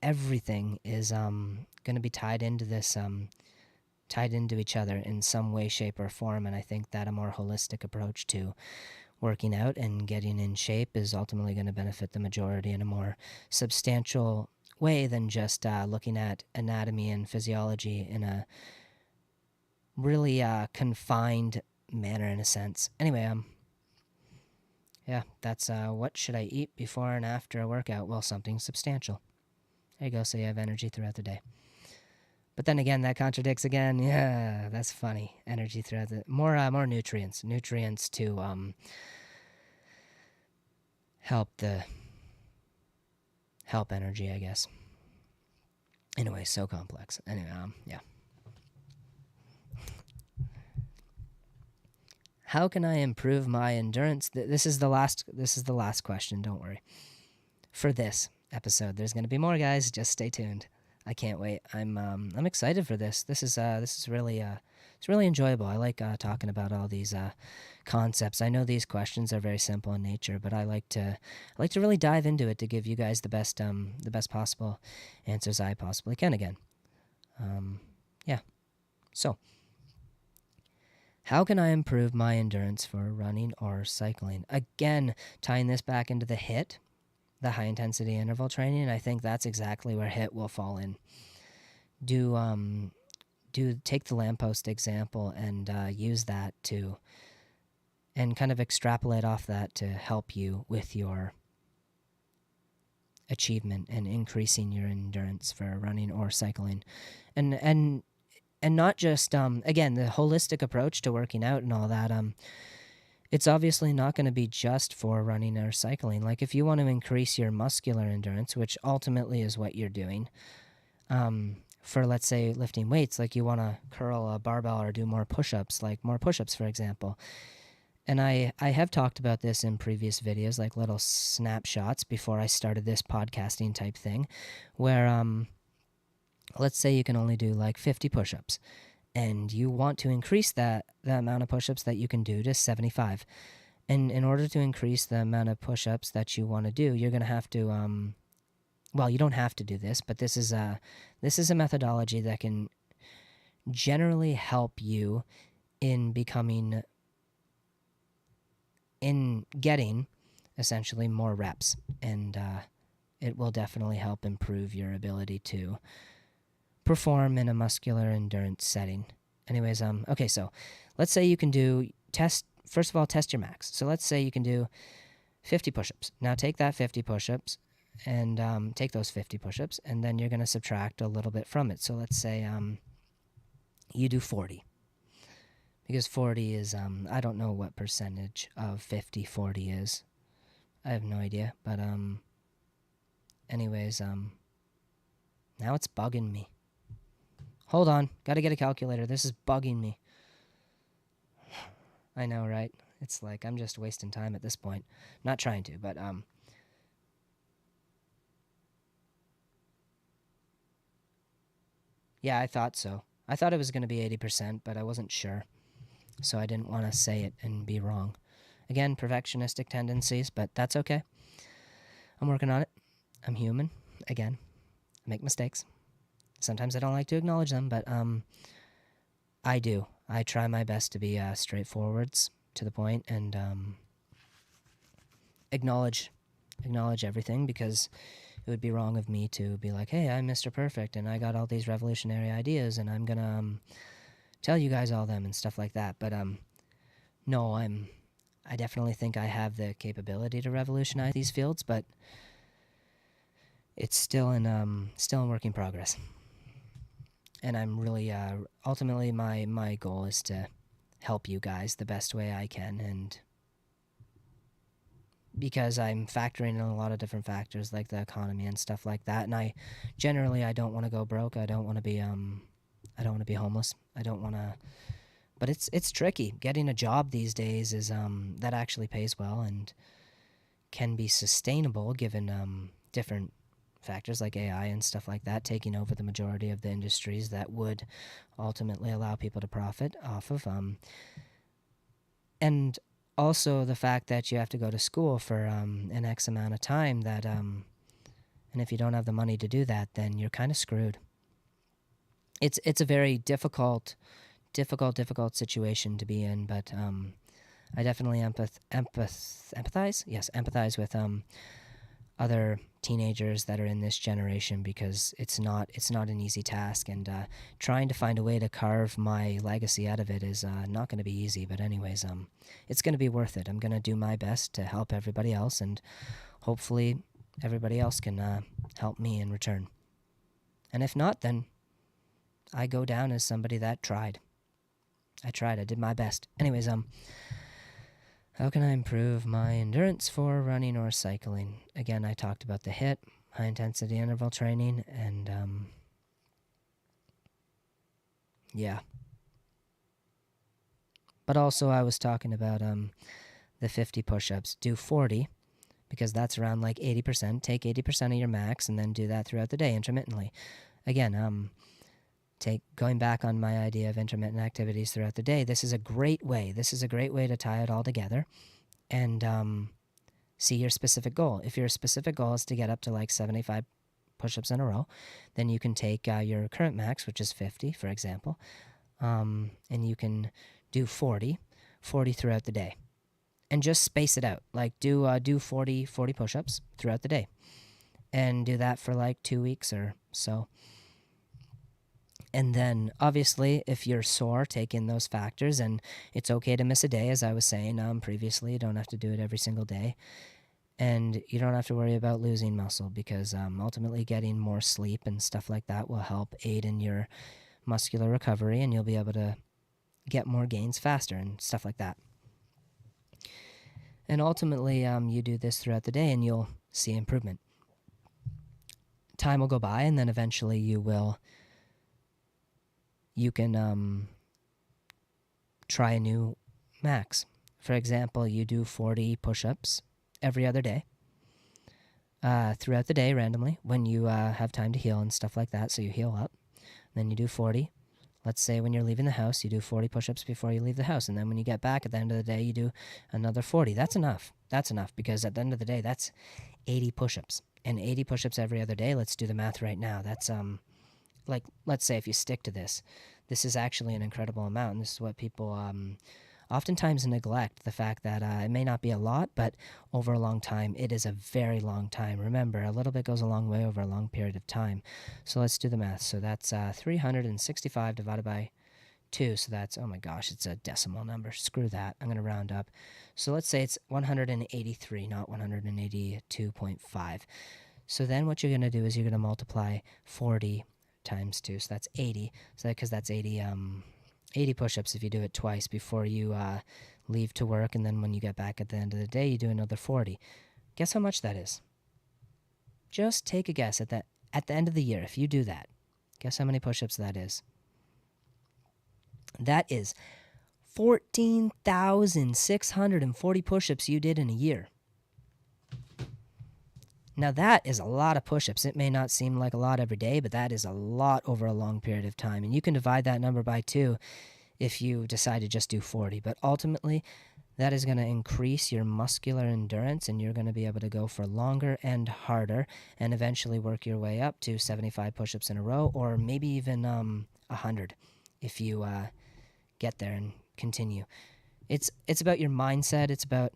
everything is going to be tied into this tied into each other in some way, shape, or form. And I think that a more holistic approach to working out and getting in shape is ultimately going to benefit the majority in a more substantial way than just looking at anatomy and physiology in a really confined manner, in a sense. Anyway, yeah, that's what should I eat before and after a workout? Well, something substantial. There you go, so you have energy throughout the day. But then again, that contradicts again. Yeah, that's funny. Energy throughout the more nutrients to help energy, I guess. Anyway, so complex. Anyway, yeah. How can I improve my endurance? This is the last question. Don't worry. For this episode, there's going to be more, guys. Just stay tuned. I can't wait. I'm excited for this. This is really it's really enjoyable. I like talking about all these concepts. I know these questions are very simple in nature, but I like to really dive into it to give you guys the best possible answers I possibly can. Again, yeah. So, how can I improve my endurance for running or cycling? Again, tying this back into the HIIT, the high intensity interval training, I think that's exactly where HIIT will fall in. Take the lamppost example and use that to, and kind of extrapolate off that to help you with your achievement and increasing your endurance for running or cycling, and not just again, the holistic approach to working out and all that. It's obviously not going to be just for running or cycling. Like if you want to increase your muscular endurance, which ultimately is what you're doing, for let's say lifting weights, like you want to curl a barbell or do more push-ups, for example. And I have talked about this in previous videos, like little snapshots before I started this podcasting type thing, where let's say you can only do like 50 push-ups, and you want to increase the amount of push-ups that you can do to 75. And in order to increase the amount of push-ups that you want to do, you're going to have to, well, you don't have to do this, but this is a methodology that can generally help you in getting essentially more reps. And it will definitely help improve your ability to perform in a muscular endurance setting. Anyways, okay, so let's say you can test your max. So let's say you can do 50 push-ups. Now take that 50 push-ups and take those 50 push-ups, and then you're going to subtract a little bit from it. So let's say you do 40, because 40 is, I don't know what percentage of 50 40 is. I have no idea, but anyways, now it's bugging me. Hold on, gotta get a calculator. This is bugging me. I know, right? It's like I'm just wasting time at this point. Not trying to, but yeah, I thought so. I thought it was going to be 80%, but I wasn't sure. So I didn't want to say it and be wrong. Again, perfectionistic tendencies, but that's okay. I'm working on it. I'm human. Again, I make mistakes. Sometimes I don't like to acknowledge them, but I do. I try my best to be straightforwards, to the point, and acknowledge everything, because it would be wrong of me to be like, hey, I'm Mr. Perfect and I got all these revolutionary ideas and I'm gonna tell you guys all them and stuff like that. But no, I definitely think I have the capability to revolutionize these fields, but it's still in work in progress. And I'm really ultimately my goal is to help you guys the best way I can, and because I'm factoring in a lot of different factors like the economy and stuff like that, and I don't want to go broke. I don't want to be homeless. I don't want to, but it's tricky. Getting a job these days is that actually pays well and can be sustainable given different factors like AI and stuff like that taking over the majority of the industries that would ultimately allow people to profit off of and also the fact that you have to go to school for an X amount of time, that and if you don't have the money to do that, then you're kind of screwed. It's a very difficult situation to be in, but I definitely empathize. Yes, empathize with other teenagers that are in this generation, because it's not an easy task, and trying to find a way to carve my legacy out of it is not going to be easy. But anyways, it's going to be worth it. I'm going to do my best to help everybody else, and hopefully everybody else can help me in return. And if not, then I go down as somebody that tried. I did my best. Anyways, how can I improve my endurance for running or cycling? Again, I talked about the HIIT, high intensity interval training, and yeah. But also I was talking about the 50 push-ups. Do 40, because that's around like 80%. Take 80% of your max and then do that throughout the day intermittently. Again, going back on my idea of intermittent activities throughout the day, this is a great way to tie it all together and see your specific goal. If your specific goal is to get up to like 75 push-ups in a row, then you can take your current max, which is 50, for example, and you can do 40 throughout the day, and just space it out. Like do 40 push-ups throughout the day, and do that for like 2 weeks or so. And then, obviously, if you're sore, take in those factors, and it's okay to miss a day, as I was saying previously. You don't have to do it every single day, and you don't have to worry about losing muscle, because ultimately getting more sleep and stuff like that will help aid in your muscular recovery, and you'll be able to get more gains faster and stuff like that. And ultimately, you do this throughout the day, and you'll see improvement. Time will go by, and then eventually you can try a new max. For example, you do 40 push-ups every other day throughout the day randomly when you have time to heal and stuff like that, so you heal up. Then you do 40. Let's say when you're leaving the house, you do 40 push-ups before you leave the house, and then when you get back at the end of the day, you do another 40. That's enough, because at the end of the day, that's 80 push-ups. And 80 push-ups every other day, let's do the math right now. That's like, let's say if you stick to this is actually an incredible amount, and this is what people oftentimes neglect, the fact that it may not be a lot, but over a long time, it is a very long time. Remember, a little bit goes a long way over a long period of time. So let's do the math. So that's 365 divided by 2, so that's, oh my gosh, it's a decimal number. Screw that. I'm going to round up. So let's say it's 183, not 182.5. So then what you're going to do is you're going to multiply 40 times 2, so that's 80. So because that's 80 push-ups if you do it twice before you leave to work, and then when you get back at the end of the day, you do another 40. Guess how much that is? Just take a guess at the end of the year. If you do that, guess how many push-ups that is? That is 14,640 push-ups you did in a year. Now that is a lot of push-ups. It may not seem like a lot every day, but that is a lot over a long period of time. And you can divide that number by 2 if you decide to just do 40. But ultimately, that is going to increase your muscular endurance, and you're going to be able to go for longer and harder and eventually work your way up to 75 push-ups in a row, or maybe even 100 if you get there and continue. It's about your mindset. It's about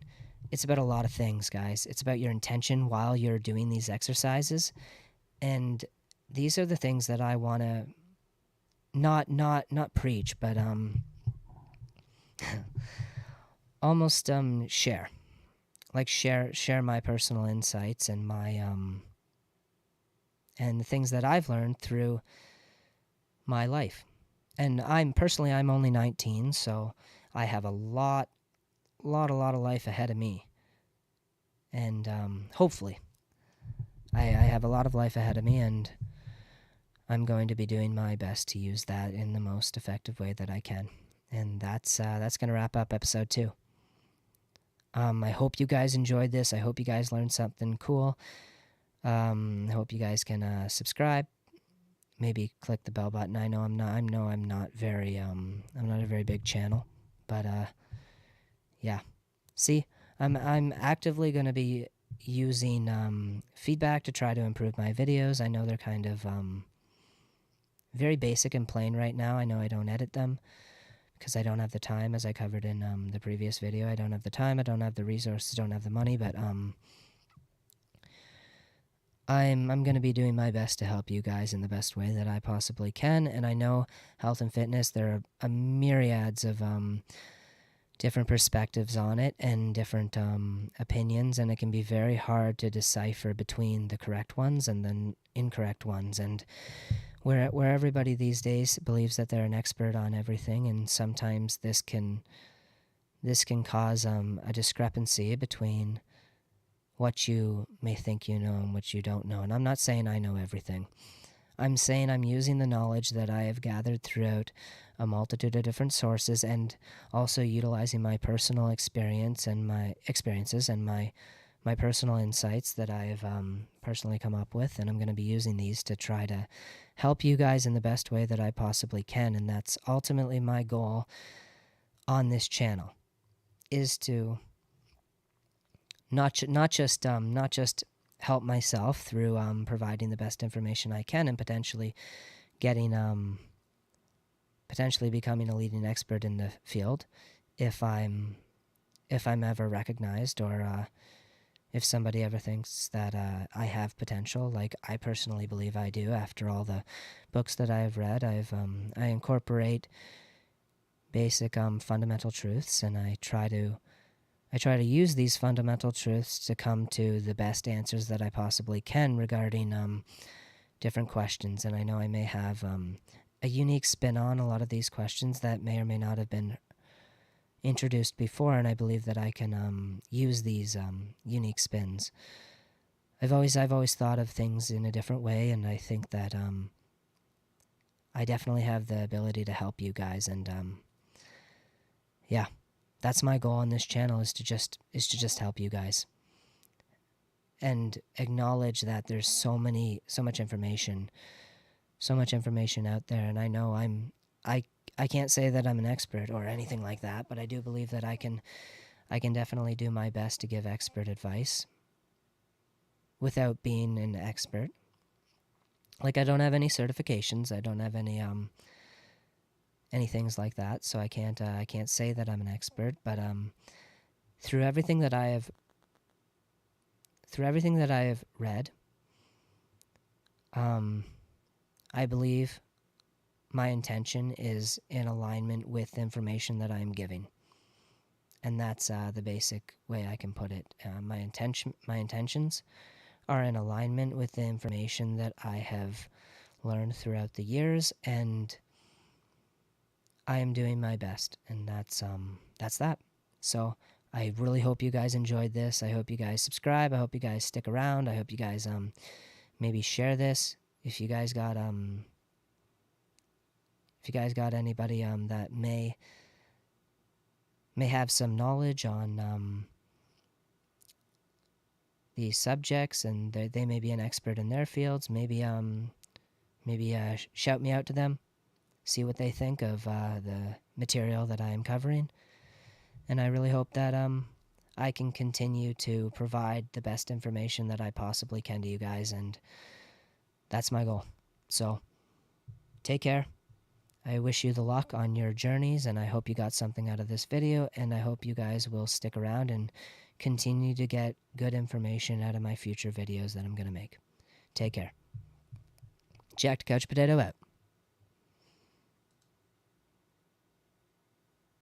a lot of things, guys. It's about your intention while you're doing these exercises. And these are the things that I want to not preach, but almost share. Like share my personal insights and my and the things that I've learned through my life. And I'm only 19, so I have a lot of life ahead of me. And hopefully I have a lot of life ahead of me, and I'm going to be doing my best to use that in the most effective way that I can. And that's going to wrap up episode 2. I hope you guys enjoyed this. I hope you guys learned something cool. I hope you guys can subscribe. Maybe click the bell button. I know I'm not very I'm not a very big channel, but yeah. See, I'm actively going to be using feedback to try to improve my videos. I know they're kind of very basic and plain right now. I know I don't edit them because I don't have the time, as I covered in the previous video. I don't have the time, I don't have the resources, don't have the money, but I'm going to be doing my best to help you guys in the best way that I possibly can. And I know health and fitness, there are a myriads of different perspectives on it and different opinions, and it can be very hard to decipher between the correct ones and the incorrect ones. And where everybody these days believes that they're an expert on everything, and sometimes this can cause a discrepancy between what you may think you know and what you don't know. And I'm not saying I know everything. I'm saying I'm using the knowledge that I have gathered throughout a multitude of different sources, and also utilizing my personal experience and my experiences and my personal insights that I have personally come up with. And I'm going to be using these to try to help you guys in the best way that I possibly can. And that's ultimately my goal on this channel, is to not just help myself through providing the best information I can, and potentially becoming a leading expert in the field if I'm ever recognized, or if somebody ever thinks that I have potential, like I personally believe I do. After all the books that I've read, I incorporate basic fundamental truths, and I try to use these fundamental truths to come to the best answers that I possibly can regarding different questions. And I know I may have a unique spin on a lot of these questions that may or may not have been introduced before, and I believe that I can use these unique spins. I've always thought of things in a different way, and I think that I definitely have the ability to help you guys. And yeah. That's my goal on this channel, is to just help you guys, and acknowledge that there's so much information out there. And I know I can't say that I'm an expert or anything like that, but I do believe that I can definitely do my best to give expert advice without being an expert. Like, I don't have any certifications, I don't have any things like that, so I can't say that I'm an expert. But through everything that I have read, I believe my intention is in alignment with the information that I'm giving. And that's the basic way I can put it. My intentions are in alignment with the information that I have learned throughout the years, and I am doing my best, and that's that. So I really hope you guys enjoyed this. I hope you guys subscribe. I hope you guys stick around. I hope you guys maybe share this if you guys got anybody that may have some knowledge on these subjects, and they may be an expert in their fields. Maybe shout me out to them, see what they think of the material that I am covering, and I really hope that I can continue to provide the best information that I possibly can to you guys, and that's my goal. So take care. I wish you the luck on your journeys, and I hope you got something out of this video, and I hope you guys will stick around and continue to get good information out of my future videos that I'm going to make. Take care. Jacked Couch Potato out.